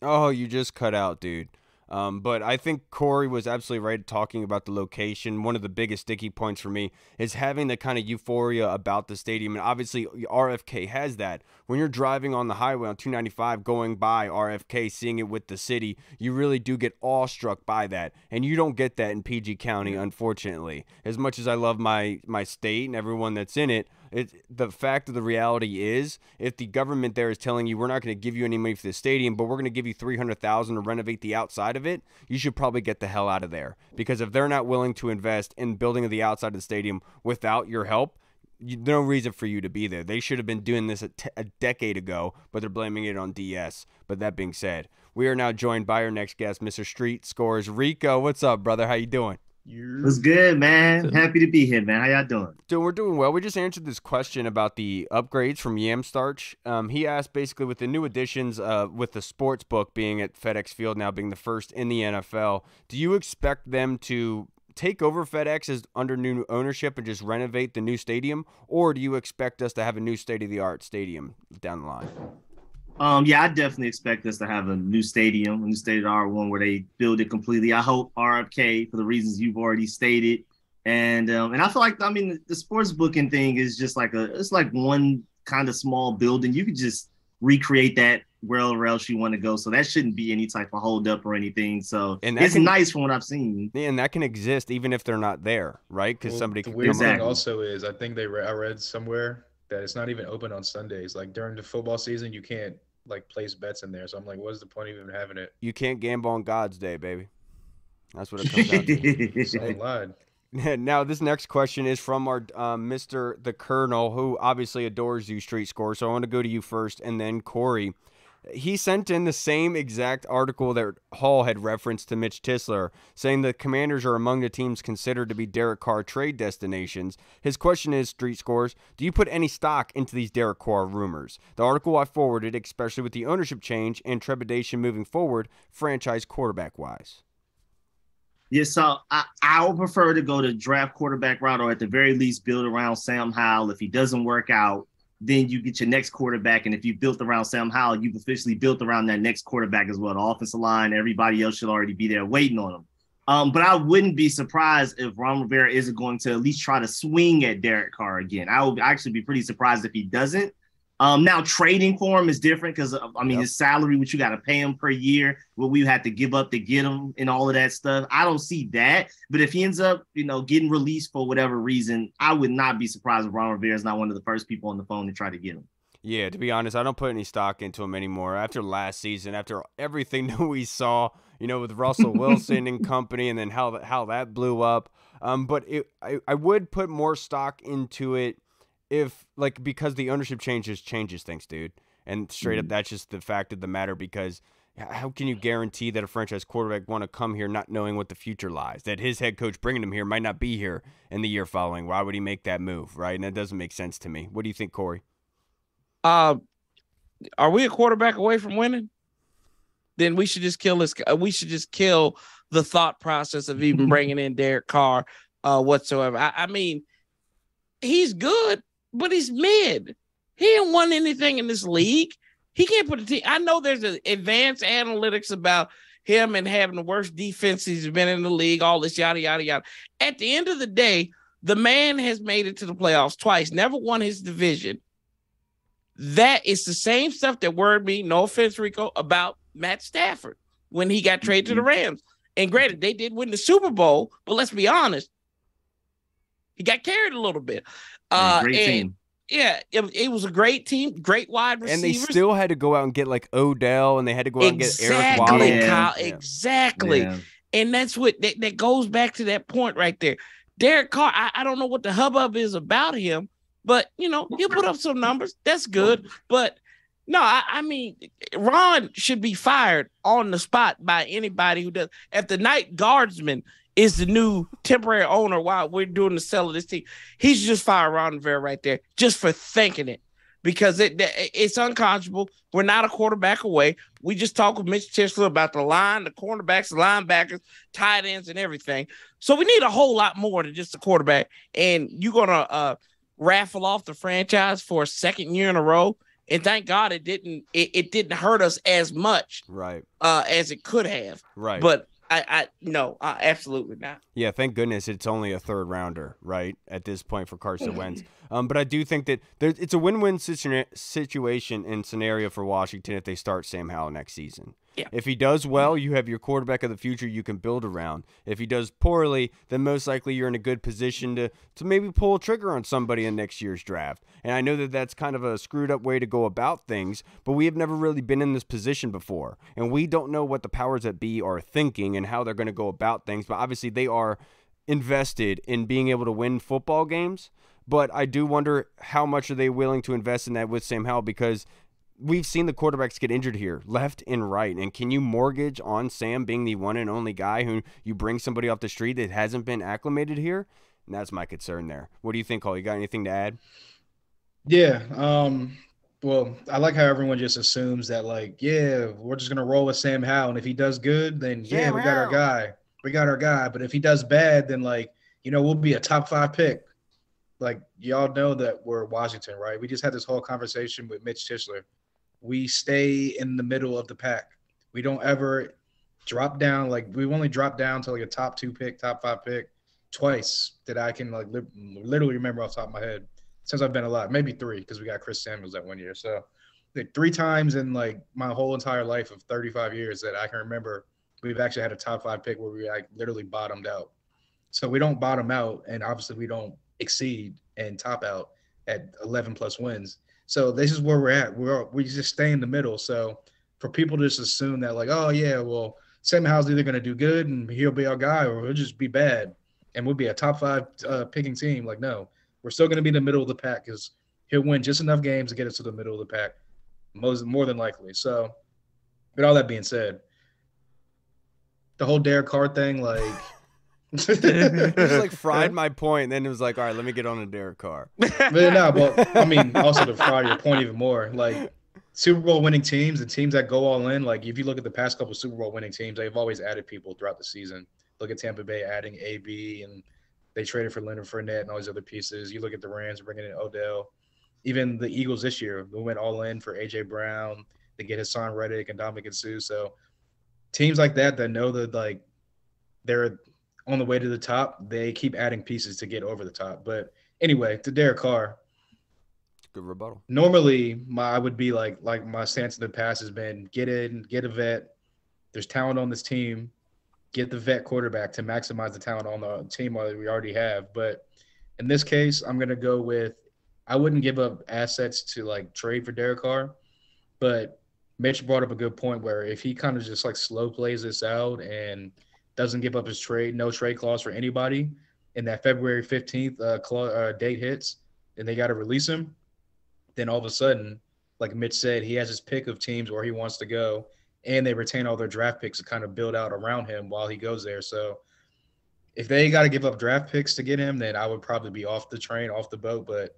Oh, you just cut out, dude. But I think Corey was absolutely right talking about the location. One of the biggest sticky points for me is having the kind of euphoria about the stadium. And obviously, RFK has that. When you're driving on the highway on 295, going by RFK, seeing it with the city, you really do get awestruck by that. And you don't get that in PG County, unfortunately. As much as I love my state and everyone that's in it, the fact of the reality is, if the government there is telling you we're not going to give you any money for the stadium, but we're going to give you $300,000 to renovate the outside of it, you should probably get the hell out of there. Because if they're not willing to invest in building of the outside of the stadium without your help, no reason for you to be there. They should have been doing this a decade ago, but they're blaming it on DS. But that being said, we are now joined by our next guest, Mr. Street Scores Rico. What's up, brother? How you doing? What's good, man? Happy to be here, man. How y'all doing? Dude, we're doing well. We just answered this question about the upgrades from Yam Starch. He asked basically with the new additions, with the sports book being at FedEx Field now being the first in the NFL, do you expect them to take over FedEx as under new ownership and just renovate the new stadium, or do you expect us to have a new state-of-the-art stadium down the line? Yeah, I definitely expect us to have a new stadium, a new state-of-the-art one where they build it completely. I hope RFK for the reasons you've already stated, and I feel like the sports booking thing is just it's like one kind of small building. You could just recreate that wherever else you want to go, so that shouldn't be any type of holdup or anything. So it's nice from what I've seen. Yeah, and that can exist even if they're not there, right? Because somebody the can weird come thing up. also is I think I read somewhere that it's not even open on Sundays. Like during the football season, you can't place bets in there. So I'm like, what's the point of even having it? You can't gamble on God's day, baby. That's what it comes down to. Someone lied. Now, this next question is from our Mr. the Colonel, who obviously adores you, Street Score. So I want to go to you first, and then Corey. He sent in the same exact article that Hall had referenced to Mitch Tischler, saying the Commanders are among the teams considered to be Derek Carr trade destinations. His question is, Street Scores, do you put any stock into these Derek Carr rumors? The article I forwarded, especially with the ownership change and trepidation moving forward, franchise quarterback-wise. Yeah, so I would prefer to go to draft quarterback route, or at the very least build around Sam Howell. If he doesn't work out, then you get your next quarterback. And if you built around Sam Howell, you've officially built around that next quarterback as well. The offensive line, everybody else should already be there waiting on him. But I wouldn't be surprised if Ron Rivera isn't going to at least try to swing at Derek Carr again. I would actually be pretty surprised if he doesn't. Now trading for him is different because his salary, which you got to pay him per year, what we had to give up to get him and all of that stuff. I don't see that. But if he ends up, getting released for whatever reason, I would not be surprised if Ron Rivera is not one of the first people on the phone to try to get him. Yeah, to be honest, I don't put any stock into him anymore. After last season, after everything that we saw, with Russell Wilson and company, and then how that blew up. But I would put more stock into it because the ownership changes things, dude. And straight up, that's just the fact of the matter, because how can you guarantee that a franchise quarterback want to come here not knowing what the future lies, that his head coach bringing him here might not be here in the year following? Why would he make that move, right? And that doesn't make sense to me. What do you think, Corey? Are we a quarterback away from winning? Then we should just kill this. We should just kill the thought process of even bringing in Derek Carr whatsoever. I mean, he's good, but he's mid. He ain't won anything in this league. He can't put a team. I know there's advanced analytics about him and having the worst defense he's been in the league, all this yada, yada, yada. At the end of the day, the man has made it to the playoffs twice, never won his division. That is the same stuff that worried me, no offense, Rico, about Matt Stafford when he got traded to the Rams. And granted, they did win the Super Bowl, but let's be honest, he got carried a little bit. Great team. Yeah, it was a great team, great wide receivers. And they still had to go out and get Odell, and they had to go out and get Eric Waddle. Kyle, exactly. Yeah. And that's what that goes back to that point right there. Derek Carr, I don't know what the hubbub is about him, but, he'll put up some numbers. That's good. But, no, I mean, Ron should be fired on the spot by anybody who does. If the night guardsman is the new temporary owner while we're doing the sell of this team, he should just fire Ron Rivera right there just for thinking it. because it's unconscionable. We're not a quarterback away. We just talked with Mitch Tischler about the line, the cornerbacks, the linebackers, tight ends, and everything. So we need a whole lot more than just a quarterback. And you're gonna raffle off the franchise for a second year in a row. And thank God it didn't hurt us as much, right, as it could have. Right. But no, absolutely not. Yeah, thank goodness it's only a third rounder, right, at this point for Carson Wentz. But I do think that it's a win-win situation and scenario for Washington if they start Sam Howell next season. Yeah. If he does well, you have your quarterback of the future you can build around. If he does poorly, then most likely you're in a good position to maybe pull a trigger on somebody in next year's draft. And I know that that's kind of a screwed up way to go about things, but we have never really been in this position before. And we don't know what the powers that be are thinking and how they're going to go about things. But obviously they are invested in being able to win football games. But I do wonder how much are they willing to invest in that with Sam Howell, because we've seen the quarterbacks get injured here, left and right. And can you mortgage on Sam being the one and only guy who you bring somebody off the street that hasn't been acclimated here? And that's my concern there. What do you think, Cole? You got anything to add? Yeah. Well, I like how everyone just assumes that, like, yeah, we're just going to roll with Sam Howell. And if he does good, then, yeah, we got our guy. We got our guy. But if he does bad, then, like, we'll be a top 5 pick. Like, y'all know that we're Washington, right? We just had this whole conversation with Mitch Tischler. We stay in the middle of the pack. We don't ever drop down. Like, we've only dropped down to like a top 2 pick, top 5 pick twice that I can like literally remember off the top of my head since I've been alive. Maybe 3 because we got Chris Samuels that one year. So like 3 times in like my whole entire life of 35 years that I can remember, we've actually had a top 5 pick where we like literally bottomed out. So we don't bottom out, and obviously we don't exceed and top out at 11 plus wins. So this is where we're at. We just stay in the middle. So for people to just assume that, like, oh, yeah, well, Sam Howell's either going to do good and he'll be our guy, or he'll just be bad and we'll be a top 5 picking team. Like, no, we're still going to be in the middle of the pack because he'll win just enough games to get us to the middle of the pack, more than likely. So, with all that being said, the whole Derek Carr thing, like – It just like fried my point, and then it was like, all right, let me get on to Derek Carr. But I mean, also to fry your point even more, like Super Bowl winning teams, the teams that go all in, like if you look at the past couple of Super Bowl winning teams, they've always added people throughout the season. Look at Tampa Bay adding AB, and they traded for Leonard Fournette and all these other pieces. You look at the Rams bringing in Odell. Even the Eagles this year, we went all in for A.J. Brown. They get Hassan Reddick and Dominican Sue. So teams like that know that like they're on the way to the top, they keep adding pieces to get over the top. But anyway, to Derek Carr. Good rebuttal. Normally, I would be like my stance in the past has been get in, get a vet. There's talent on this team. Get the vet quarterback to maximize the talent on the team that we already have. But in this case, I'm going to go with I wouldn't give up assets to like trade for Derek Carr. But Mitch brought up a good point where if he kind of just like slow plays this out and doesn't give up his no trade clause for anybody, and that February 15th date hits, and they got to release him, then all of a sudden, like Mitch said, he has his pick of teams where he wants to go, and they retain all their draft picks to kind of build out around him while he goes there. So if they got to give up draft picks to get him, then I would probably be off the train, off the boat. But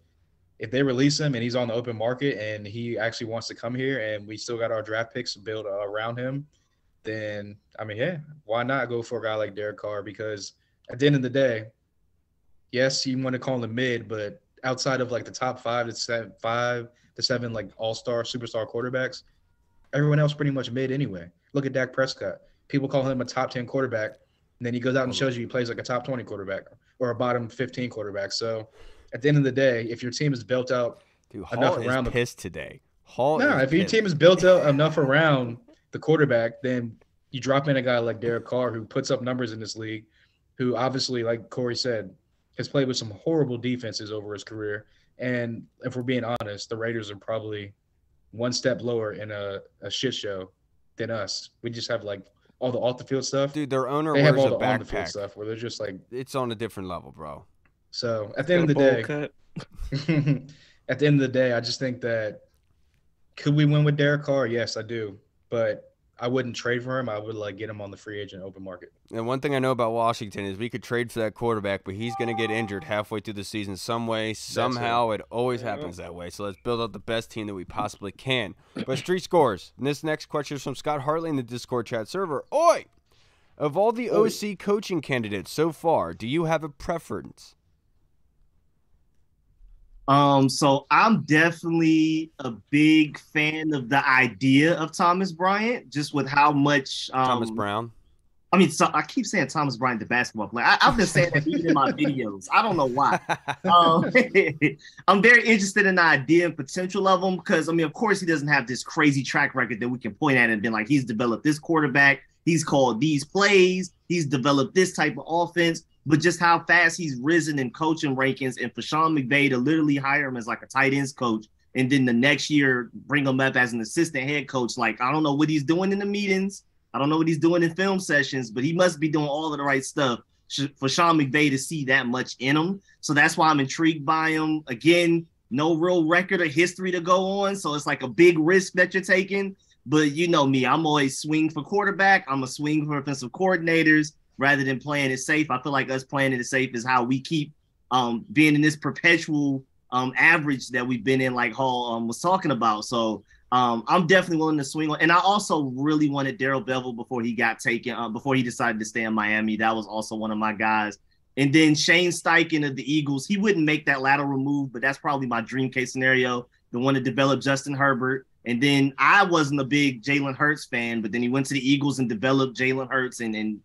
if they release him and he's on the open market and he actually wants to come here and we still got our draft picks built around him, then, I mean, yeah, why not go for a guy like Derek Carr? Because at the end of the day, yes, you want to call him mid, but outside of like the top 5 to 7 like all-star, superstar quarterbacks, everyone else pretty much mid anyway. Look at Dak Prescott. People call him a top 10 quarterback, and then he goes out and shows you he plays like a top 20 quarterback or a bottom 15 quarterback. So at the end of the day, if your team is built out enough around the pissed today. If your team is built out enough around the quarterback, then you drop in a guy like Derek Carr who puts up numbers in this league, who obviously, like Corey said, has played with some horrible defenses over his career. And if we're being honest, the Raiders are probably one step lower in a shit show than us. We just have like all the off the field stuff. Dude, their owner wears a on the field backpack stuff where they're just like it's on a different level, bro. So at the end of the day, I just think that could we win with Derek Carr? Yes, I do. But I wouldn't trade for him. I would like get him on the free agent open market. And one thing I know about Washington is we could trade for that quarterback, but he's going to get injured halfway through the season some way, somehow. It always happens that way. So let's build up the best team that we possibly can. But Street Scores. And this next question is from Scott Hartley in the Discord chat server. Oi! Of all the OC coaching candidates so far, do you have a preference? So I'm definitely a big fan of the idea of Thomas Bryant, just with how much Thomas Brown. I mean, so I keep saying Thomas Bryant, the basketball player. I've been saying that even in my videos. I don't know why. I'm very interested in the idea and potential of him because, I mean, of course, he doesn't have this crazy track record that we can point at and be like, he's developed this quarterback, he's called these plays, he's developed this type of offense. But just how fast he's risen in coaching rankings, and for Sean McVay to literally hire him as like a tight ends coach, and then the next year bring him up as an assistant head coach. Like, I don't know what he's doing in the meetings. I don't know what he's doing in film sessions, but he must be doing all of the right stuff for Sean McVay to see that much in him. So that's why I'm intrigued by him. Again, no real record or history to go on. So it's like a big risk that you're taking. But you know me, I'm always swing for quarterback. I'm a swing for offensive coordinators. Rather than playing it safe, I feel like us playing it safe is how we keep being in this perpetual average that we've been in, like Hall was talking about. So I'm definitely willing to swing on. And I also really wanted Darrell Bevell before he got taken, before he decided to stay in Miami. That was also one of my guys. And then Shane Steichen of the Eagles, he wouldn't make that lateral move, but that's probably my dream case scenario, the one to develop Justin Herbert. And then I wasn't a big Jalen Hurts fan, but then he went to the Eagles and developed Jalen Hurts and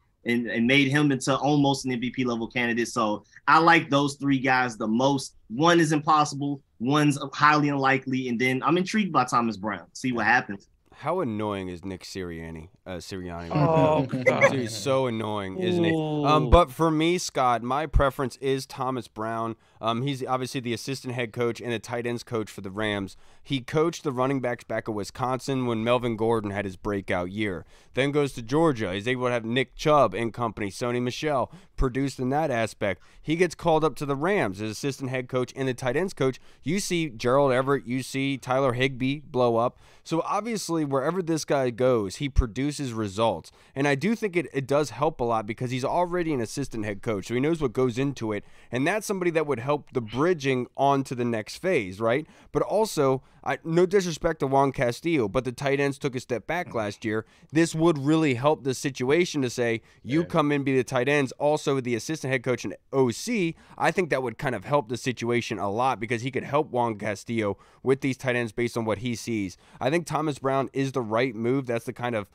made him into almost an MVP level candidate. So I like those three guys the most. One is impossible, one's highly unlikely, and then I'm intrigued by Thomas Brown. See what happens. How annoying is Nick Sirianni? Oh, God. He's so annoying, isn't he? But for me, Scott, my preference is Thomas Brown. He's obviously the assistant head coach and the tight ends coach for the Rams. He coached the running backs back at Wisconsin when Melvin Gordon had his breakout year. Then goes to Georgia. He's able to have Nick Chubb and company, Sony Michel, produced in that aspect. He gets called up to the Rams as assistant head coach and the tight ends coach. You see Gerald Everett, you see Tyler Higbee blow up. So obviously, wherever this guy goes, he produces results. And I do think it does help a lot because he's already an assistant head coach, so he knows what goes into it. And that's somebody that would help the bridging on to the next phase, right? But also, no disrespect to Juan Castillo, but the tight ends took a step back last year. This would really help the situation to say, you come in, be the tight ends, also the assistant head coach and OC. I think that would kind of help the situation a lot because he could help Juan Castillo with these tight ends based on what he sees. I think Thomas Brown is the right move. That's the kind of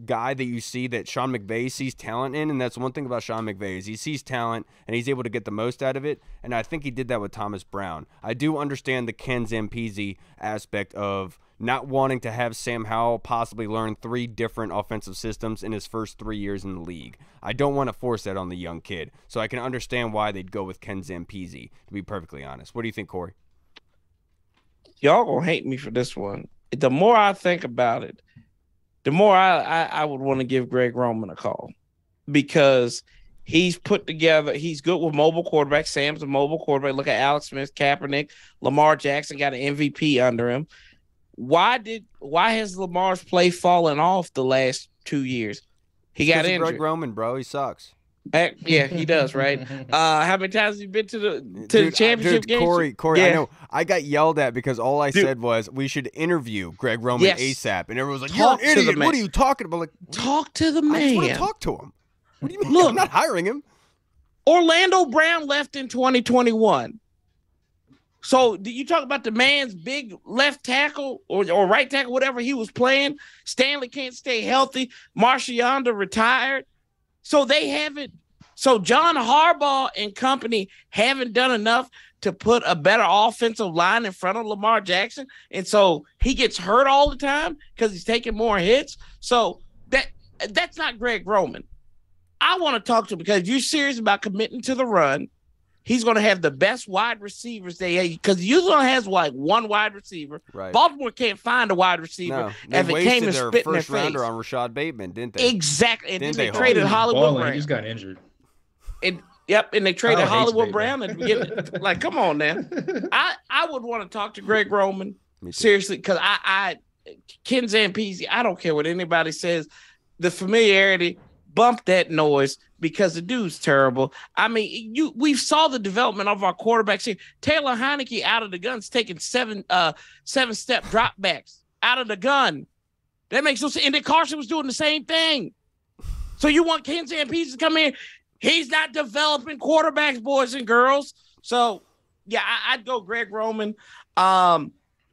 guy that you see that Sean McVay sees talent in, and that's one thing about Sean McVay is he sees talent and he's able to get the most out of it, and I think he did that with Thomas Brown. I do understand the Ken Zampese aspect of not wanting to have Sam Howell possibly learn 3 different offensive systems in his first 3 years in the league. I don't want to force that on the young kid, so I can understand why they'd go with Ken Zampese, to be perfectly honest. What do you think, Corey? Y'all gonna hate me for this one. The more I think about it, the more I would want to give Greg Roman a call because he's put together, he's good with mobile quarterbacks. Sam's a mobile quarterback. Look at Alex Smith, Kaepernick, Lamar Jackson got an MVP under him. Why has Lamar's play fallen off the last 2 years? He got injured. Greg Roman, bro, he sucks. Yeah, he does, right? How many times have you been to the championship game? Corey, yeah. I know. I got yelled at because all I said was we should interview Greg Roman ASAP, and everyone was like, "You're an idiot. What are you talking about?" Like, talk to the man. I just want to talk to him. What do you mean? Look, I'm not hiring him. Orlando Brown left in 2021. So you talk about the man's big left tackle or right tackle, whatever he was playing. Stanley can't stay healthy. Marcianda retired. So they haven't. So John Harbaugh and company haven't done enough to put a better offensive line in front of Lamar Jackson. And so he gets hurt all the time because he's taking more hits. So that's not Greg Roman. I want to talk to him because if you're serious about committing to the run, he's going to have the best wide receivers because usually has like one wide receiver. Right. Baltimore can't find a wide receiver. No, they wasted their first rounder on Rashad Bateman, didn't they? Exactly. And then they traded Hollywood Brown. He just got injured. And they traded Hollywood Brown. And like, come on now. I would want to talk to Greg Roman seriously because Ken Zampese, I don't care what anybody says. The familiarity, bump that noise because the dude's terrible. I mean, we saw the development of our quarterbacks here. Taylor Heineke out of the gun's taking seven-step dropbacks out of the gun. That makes no sense. And then Carson was doing the same thing. So you want Ken Zampese to come in? He's not developing quarterbacks, boys and girls. So, yeah, I'd go Greg Roman.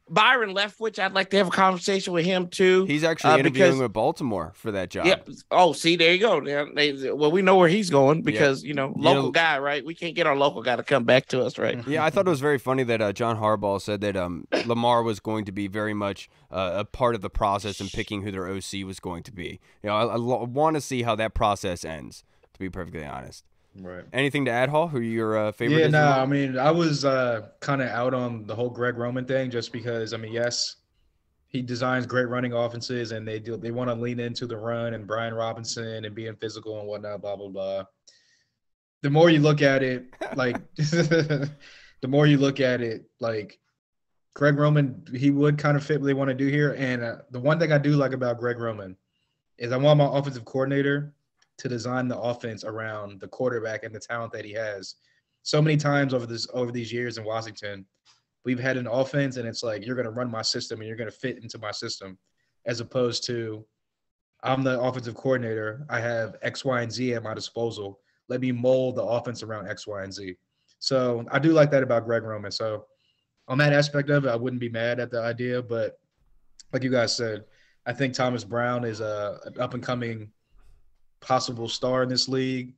Byron Leftwich, I'd like to have a conversation with him too. He's actually interviewing with Baltimore for that job. Yep. Oh, see, there you go. Well, we know where he's going because, local guy, right? We can't get our local guy to come back to us, right? Yeah, I thought it was very funny that John Harbaugh said that Lamar was going to be very much a part of the process in picking who their OC was going to be. I want to see how that process ends, to be perfectly honest. Right. Anything to add, Hall? Who are your favorite? Yeah, no, I mean, I was kind of out on the whole Greg Roman thing just because, I mean, yes, he designs great running offenses and they want to lean into the run and Brian Robinson and being physical and whatnot, blah, blah, blah. The more you look at it, like, Greg Roman, he would kind of fit what they want to do here. And the one thing I do like about Greg Roman is I want my offensive coordinator to design the offense around the quarterback and the talent that he has. So many times over these years in Washington, we've had an offense and it's like, you're going to run my system and you're going to fit into my system, as opposed to I'm the offensive coordinator. I have X, Y, and Z at my disposal. Let me mold the offense around X, Y, and Z. So I do like that about Greg Roman. So on that aspect of it, I wouldn't be mad at the idea, but like you guys said, I think Thomas Brown is an up-and-coming possible star in this league.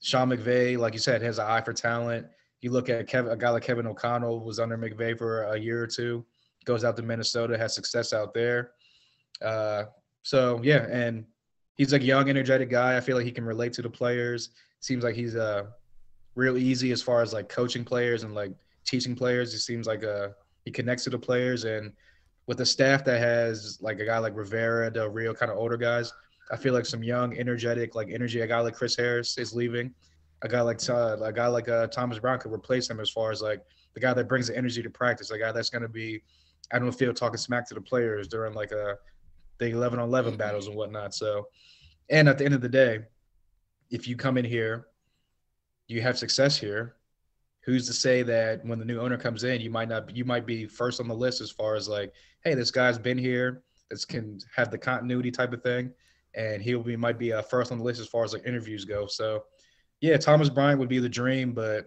Sean McVay, like you said, has an eye for talent. You look at a guy like Kevin O'Connell, was under McVay for a year or two, goes out to Minnesota, has success out there. So, yeah, and he's a young, energetic guy. I feel like he can relate to the players. Seems like he's real easy as far as, like, coaching players and, like, teaching players. It seems like he connects to the players. And with a staff that has, like, a guy like Rivera, Del Rio, kind of older guys, I feel like some young, energetic, like energy. A guy like Chris Harris is leaving. A guy like Thomas Brown could replace him as far as like the guy that brings the energy to practice. A guy that's going to be out on the field talking smack to the players during like the 11-on-11 battles and whatnot. So, and at the end of the day, if you come in here, you have success here. Who's to say that when the new owner comes in, you might be first on the list as far as like, hey, this guy's been here. This can have the continuity type of thing. And might be first on the list as far as like interviews go. So, yeah, Thomas Bryant would be the dream, but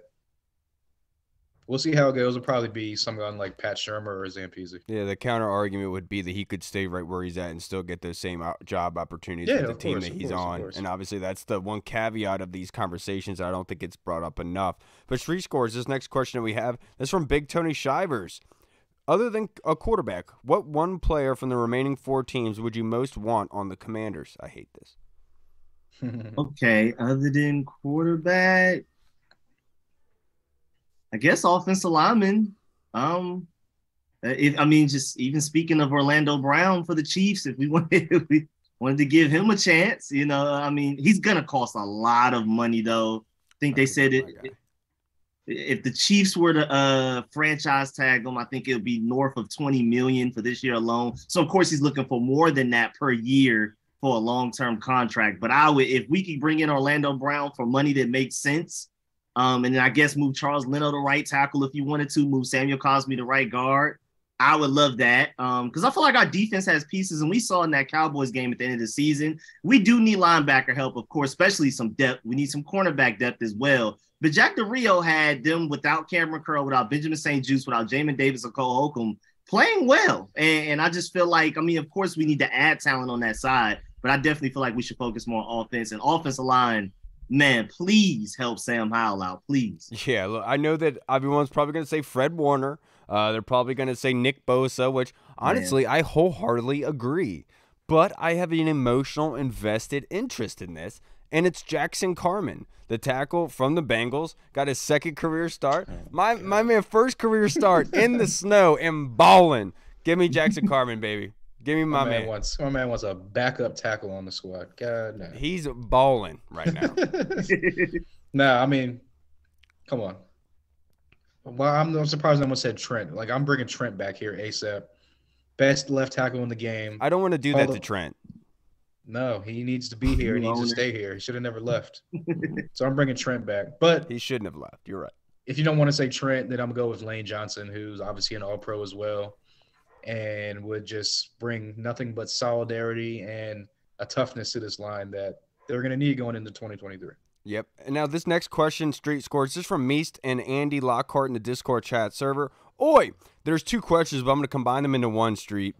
we'll see how it goes. It'll probably be someone like Pat Shurmur or Zampese. Yeah, the counter argument would be that he could stay right where he's at and still get those same job opportunities with the team that he's on. And obviously that's the one caveat of these conversations. I don't think it's brought up enough. But Street Scores, this next question that we have is from Big Tony Shivers. Other than a quarterback, what one player from the remaining 4 teams would you most want on the Commanders? I hate this. Okay, other than quarterback, I guess offensive lineman. Just even speaking of Orlando Brown for the Chiefs, if we wanted to give him a chance, he's gonna cost a lot of money though. I think they said if the Chiefs were to franchise tag him, I think it would be north of $20 million for this year alone. So of course he's looking for more than that per year for a long-term contract. But if we could bring in Orlando Brown for money that makes sense, and then I guess move Charles Leno to right tackle if you wanted to, move Samuel Cosmi to right guard, I would love that. Because I feel like our defense has pieces, and we saw in that Cowboys game at the end of the season, we do need linebacker help, of course, especially some depth. We need some cornerback depth as well. But Jack Del Rio had them without Cameron Curl, without Benjamin St. Juste, without Jamin Davis or Cole Holcomb playing well. And I just feel like, of course we need to add talent on that side, but I definitely feel like we should focus more on offense and offensive line. Man, please help Sam Howell out, please. Yeah, look, I know that everyone's probably going to say Fred Warner. They're probably going to say Nick Bosa, which honestly, I wholeheartedly agree. But I have an emotional invested interest in this, and it's Jackson Carman, the tackle from the Bengals, got his second career start. My man, first career start in the snow and balling. Give me Jackson Carman, baby. Give me my man. My man wants a backup tackle on the squad. God, no. He's balling right now. No, come on. Well, I'm surprised no one said Trent. Like, I'm bringing Trent back here ASAP. Best left tackle in the game. I don't want to do that to Trent. No, he needs to be here. He needs to stay here. He should have never left. So I'm bringing Trent back. But he shouldn't have left. You're right. If you don't want to say Trent, then I'm going to go with Lane Johnson, who's obviously an All-Pro as well, and would just bring nothing but solidarity and a toughness to this line that they're going to need going into 2023. Yep. And now this next question, Street Scores, this is from Meest and Andy Lockhart in the Discord chat server. Oi! There's two questions, but I'm going to combine them into one, Street.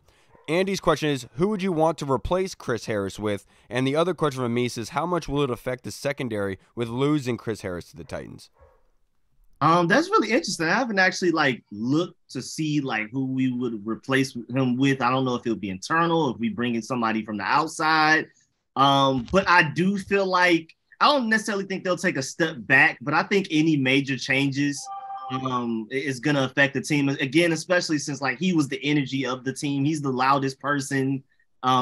Andy's question is, who would you want to replace Chris Harris with? And the other question from Meest is, how much will it affect the secondary with losing Chris Harris to the Titans? That's really interesting. I haven't actually looked to see who we would replace him with. I don't know if it'll be internal, if we bring in somebody from the outside. But I do feel like I don't necessarily think they'll take a step back, but I think any major changes is gonna affect the team again, especially since he was the energy of the team. He's the loudest person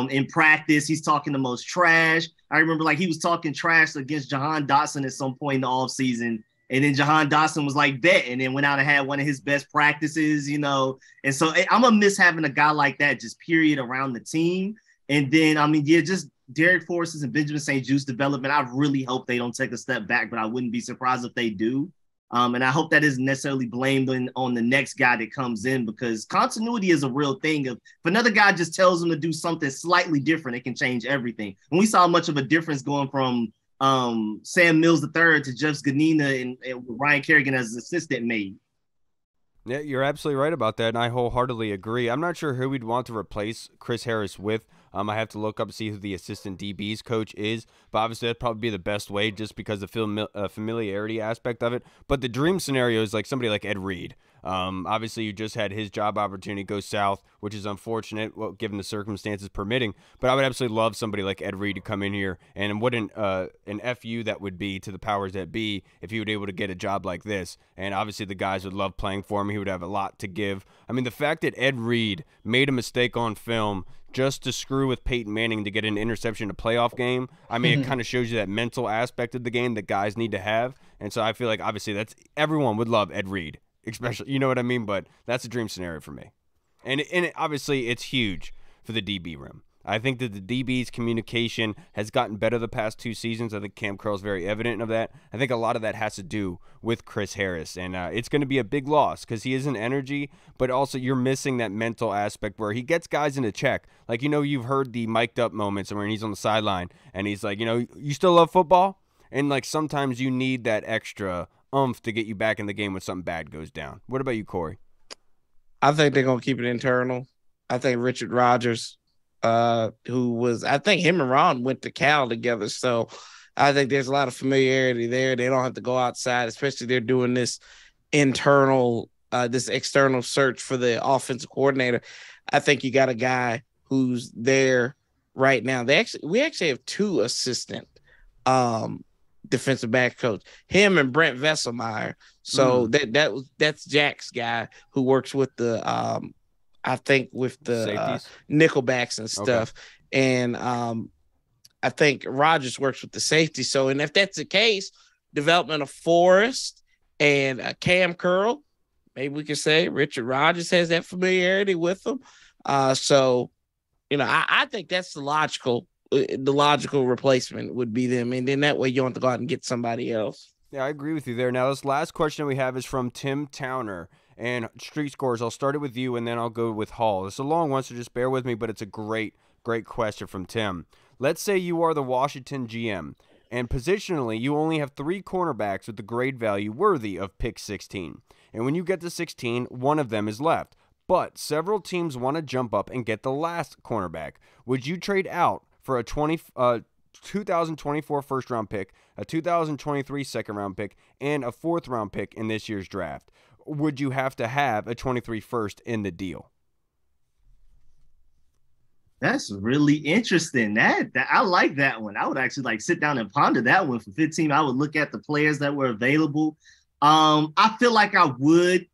in practice. He's talking the most trash. I remember he was talking trash against Jahan Dotson at some point in the offseason. And then Jahan Dotson was bet, and then went out and had one of his best practices, And so I'm going to miss having a guy like that just period around the team. And then, just Derek Forrest's and Benjamin St. Juste's development. I really hope they don't take a step back, but I wouldn't be surprised if they do. And I hope that isn't necessarily blamed on the next guy that comes in, because continuity is a real thing. If another guy just tells them to do something slightly different, it can change everything. And we saw much of a difference going from Sam Mills III to Jeff Zgonina and Ryan Kerrigan as an assistant made. Yeah, you're absolutely right about that, and I wholeheartedly agree. I'm not sure who we'd want to replace Chris Harris with. I have to look up and see who the assistant DB's coach is, but obviously that'd probably be the best way just because of the familiarity aspect of it. But the dream scenario is somebody like Ed Reed. Obviously, you just had his job opportunity go south, which is unfortunate, given the circumstances permitting. But I would absolutely love somebody like Ed Reed to come in here, and what an FU that would be to the powers that be if he would be able to get a job like this. And obviously, the guys would love playing for him. He would have a lot to give. The fact that Ed Reed made a mistake on film just to screw with Peyton Manning to get an interception in a playoff game, it kind of shows you that mental aspect of the game that guys need to have. And so I feel like obviously everyone would love Ed Reed, especially, you know what I mean? But that's a dream scenario for me. And obviously it's huge for the DB room. I think that the DB's communication has gotten better the past 2 seasons. I think Cam Curl's very evident of that. I think a lot of that has to do with Chris Harris. And it's going to be a big loss because he is an energy, but also you're missing that mental aspect where he gets guys into check. You've heard the mic'd up moments where he's on the sideline and he's like, you still love football? And sometimes you need that extra oomph to get you back in the game when something bad goes down. What about you, Corey? I think they're going to keep it internal. I think Richard Rodgers, I think him and Ron went to Cal together. So I think there's a lot of familiarity there. They don't have to go outside, especially they're doing this internal, this external search for the offensive coordinator. I think you got a guy who's there right now. We actually have 2 assistant defensive back coach, him and Brent Vesselmeyer. So that's Jack's guy who works with the I think with the nickelbacks and stuff. Okay. And I think Rodgers works with the safety. So, and if that's the case, development of Forrest and Cam Curl, maybe we could say Richard Rodgers has that familiarity with them. So, I think that's the logical replacement would be them. And then that way you don't have to go out and get somebody else. Yeah, I agree with you there. Now, this last question we have is from Tim Towner. And Street Scores, I'll start it with you, and then I'll go with Hall. It's a long one, so just bear with me, but it's a great question from Tim. Let's say you are the Washington GM, and positionally, you only have 3 cornerbacks with the grade value worthy of pick 16. And when you get to 16, one of them is left. But several teams want to jump up and get the last cornerback. Would you trade out for a 2024 first-round pick, a 2023 second-round pick, and a 4th-round pick in this year's draft? Would you have to have a 23 first in the deal? That's really interesting. That I like that one. I would actually sit down and ponder that one for 15. I would look at the players that were available. I feel like I would,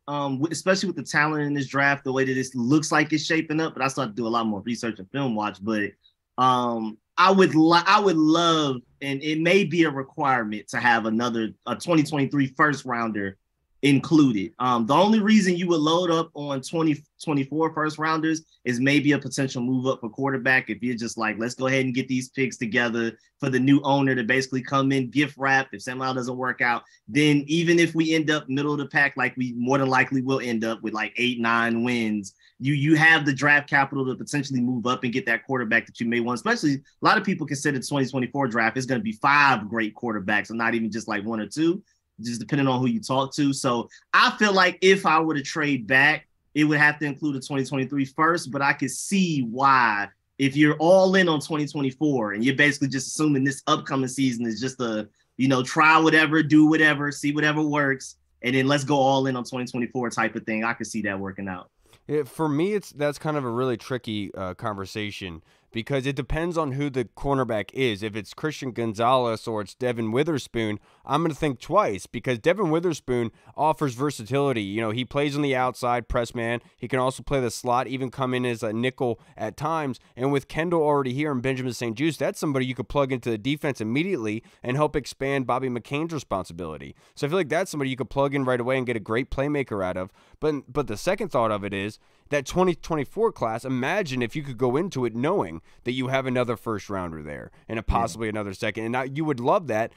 especially with the talent in this draft, the way that this looks like it's shaping up. But I still have to do a lot more research and film watch. But I would love, and it may be a requirement to have a 2023 first rounder included. The only reason you would load up on 2024 first rounders is maybe a potential move up for quarterback. If you're just like, let's go ahead and get these picks together for the new owner to basically come in, gift wrap. If Sam Howell doesn't work out, then even if we end up middle of the pack, like we more than likely will end up with like 8-9 wins, you have the draft capital to potentially move up and get that quarterback that you may want. Especially a lot of people consider the 2024 draft is going to be 5 great quarterbacks and not even just like 1 or 2. Just depending on who you talk to. So I feel like if I were to trade back, it would have to include a 2023 first, but I could see why if you're all in on 2024 and you're basically just assuming this upcoming season is just a, try whatever, do whatever, see whatever works, and then let's go all in on 2024 type of thing. I could see that working out. For me, that's kind of a really tricky conversation because it depends on who the cornerback is. If it's Christian Gonzalez or it's Devin Witherspoon, I'm going to think twice because Devin Witherspoon offers versatility. He plays on the outside, press man. He can also play the slot, even come in as a nickel at times. And with Kendall already here and Benjamin St-Juste, that's somebody you could plug into the defense immediately and help expand Bobby McCain's responsibility. So I feel like that's somebody you could plug in right away and get a great playmaker out of. But the second thought of it is that 2024 class, imagine if you could go into it knowing that you have another first rounder there and possibly another second. And you would love that.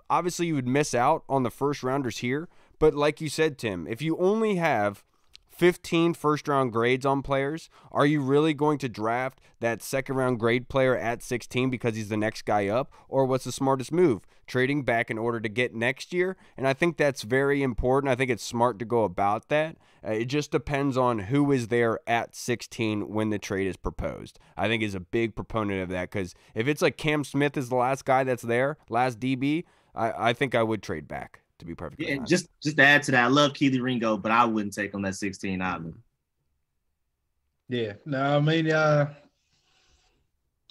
Obviously, you would miss out on the first rounders here. But like you said, Tim, if you only have 15 first-round grades on players, are you really going to draft that second-round grade player at 16 because he's the next guy up? Or what's the smartest move? Trading back in order to get next year? And I think that's very important. I think it's smart to go about that. It just depends on who is there at 16 when the trade is proposed. I think is a big proponent of that because if it's like Cam Smith is the last guy that's there, last DB, I think I would trade back. To be perfectly honest. Just to add to that, I love Keely Ringo, but I wouldn't take him at 16 either. Yeah, no, I mean,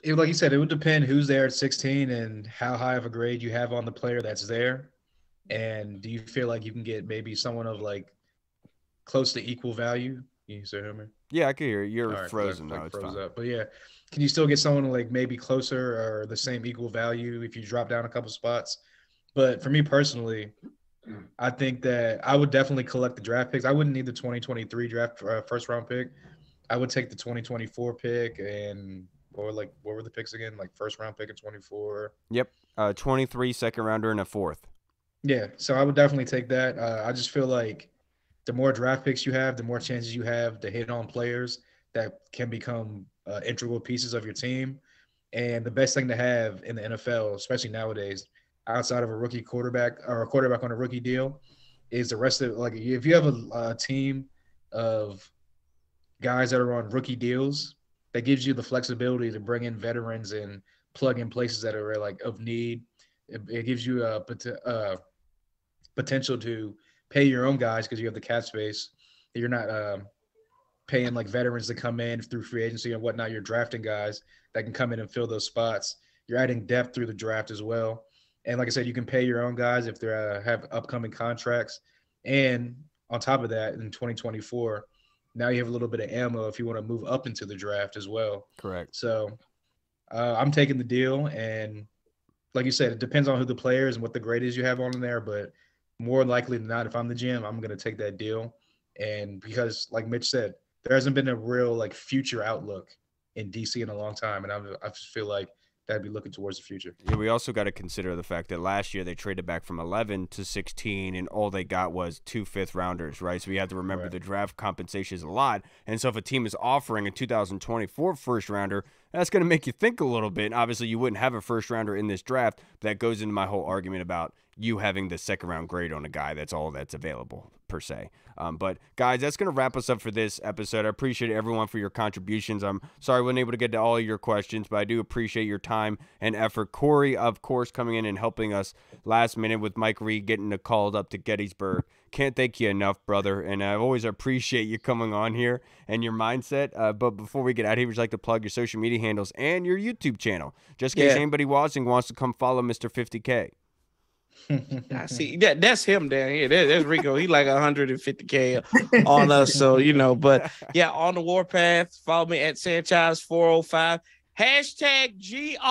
like you said, it would depend who's there at 16 and how high of a grade you have on the player that's there. And do you feel like you can get maybe someone of like close to equal value? You still hear me? Yeah, I can hear you. You're right, frozen like though. It's froze fine. up. But yeah, can you still get someone like maybe closer or the same equal value if you drop down a couple spots? But for me personally, I think that I would definitely collect the draft picks. I wouldn't need the 2023 draft first round pick. I would take the 2024 pick what were the picks again? Like first round pick in 24. Yep. 23 second rounder and a fourth. Yeah. So I would definitely take that. I just feel like the more draft picks you have, the more chances you have to hit on players that can become integral pieces of your team. And the best thing to have in the NFL, especially nowadays, outside of a rookie quarterback or a quarterback on a rookie deal, is the rest of like if you have a team of guys that are on rookie deals, that gives you the flexibility to bring in veterans and plug in places that are like of need. It gives you a potential to pay your own guys because you have the cap space. You're not paying like veterans to come in through free agency and whatnot. You're drafting guys that can come in and fill those spots. You're adding depth through the draft as well. And like I said, you can pay your own guys if they have upcoming contracts. And on top of that, in 2024, now you have a little bit of ammo if you want to move up into the draft as well. Correct. So I'm taking the deal. And like you said, it depends on who the player is and what the grade is you have on there. But more likely than not, if I'm the GM, I'm going to take that deal. And because, like Mitch said, there hasn't been a real like future outlook in DC in a long time. And I just feel like that'd be looking towards the future. Yeah, we also got to consider the fact that last year they traded back from 11 to 16, and all they got was 2 fifth-rounders, right? So we have to remember the draft compensation is a lot. And so if a team is offering a 2024 first-rounder, that's going to make you think a little bit. Obviously, you wouldn't have a first-rounder in this draft. But that goes into my whole argument about you having the second-round grade on a guy. That's all that's available, per se. But, guys, that's going to wrap us up for this episode. I appreciate everyone for your contributions. I'm sorry I wasn't able to get to all of your questions, but I do appreciate your time and effort. Corey, of course, coming in and helping us last minute with Mike Reed getting called up to Gettysburg. Can't thank you enough, brother, and I always appreciate you coming on here and your mindset. But before we get out of here, would you like to plug your social media handles and your YouTube channel, just in case anybody watching wants to come follow Mr. 50K? I see that's him down here. That's Rico. He like 150K on us. So, but yeah, on the warpath, follow me at Sanchez 405. #GROC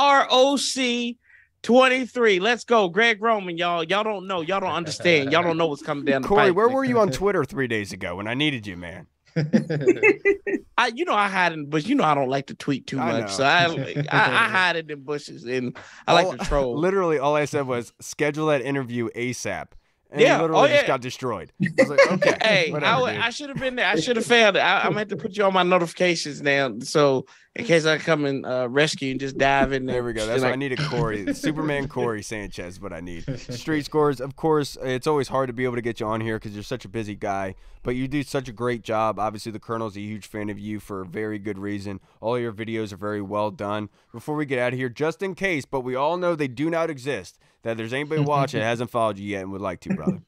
23. Let's go. Greg Roman, y'all. Y'all don't know. Y'all don't understand. Y'all don't know what's coming down the Corey, pipe. where were you on Twitter 3 days ago when I needed you, man? I hide in the bush. I don't like to tweet too much, so I hide in the bushes, and I like to troll. Literally, all I said was schedule that interview ASAP. And literally just got destroyed. I was like, okay. Hey, whatever, I should have been there. I should have failed. I'm going to put you on my notifications now, so in case I come and rescue and just dive in there. There we go. That's what I needed. Corey, Superman Corey Sanchez. What I need. Street Scores. Of course, it's always hard to be able to get you on here because you're such a busy guy, but you do such a great job. Obviously, the Colonel's a huge fan of you for a very good reason. All your videos are very well done. Before we get out of here, just in case, but we all know they do not exist, that there's anybody watching that hasn't followed you yet and would like to, brother.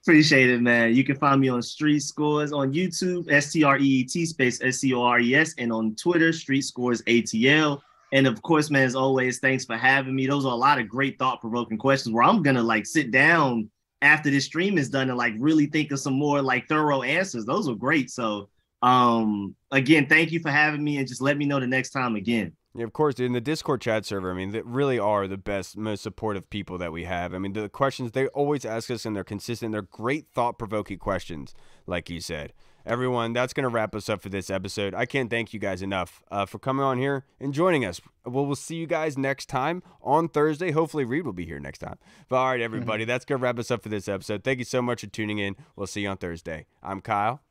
Appreciate it, man. You can find me on Street Scores on YouTube, STREET space SCORES, and on Twitter, Street Scores ATL. And of course, man, as always, thanks for having me. Those are a lot of great thought-provoking questions where I'm gonna sit down after this stream is done and really think of some more thorough answers. Those were great. So again, thank you for having me, and just let me know the next time again. Yeah, of course, in the Discord chat server, I mean, they really are the best, most supportive people that we have. I mean, the questions they always ask us, and they're consistent. They're great, thought-provoking questions, like you said. Everyone, that's going to wrap us up for this episode. I can't thank you guys enough for coming on here and joining us. We'll see you guys next time on Thursday. Hopefully, Reed will be here next time. But all right, everybody, that's going to wrap us up for this episode. Thank you so much for tuning in. We'll see you on Thursday. I'm Kyle.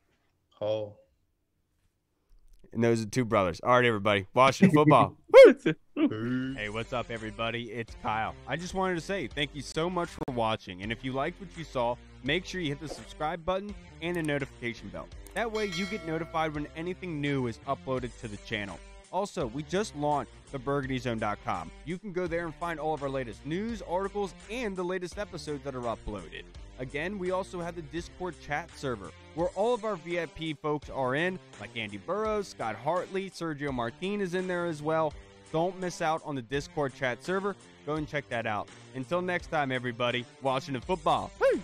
Oh. And those are two brothers. All right, everybody. Washington football. Hey, what's up, everybody? It's Kyle. I just wanted to say thank you so much for watching. And if you liked what you saw, make sure you hit the subscribe button and the notification bell. That way you get notified when anything new is uploaded to the channel. Also, we just launched theburgundyzone.com. You can go there and find all of our latest news, articles, and the latest episodes that are uploaded. Again, we also have the Discord chat server, where all of our VIP folks are in, like Andy Burrows, Scott Hartley, Sergio Martin is in there as well. Don't miss out on the Discord chat server. Go and check that out. Until next time, everybody, Washington football. Woo!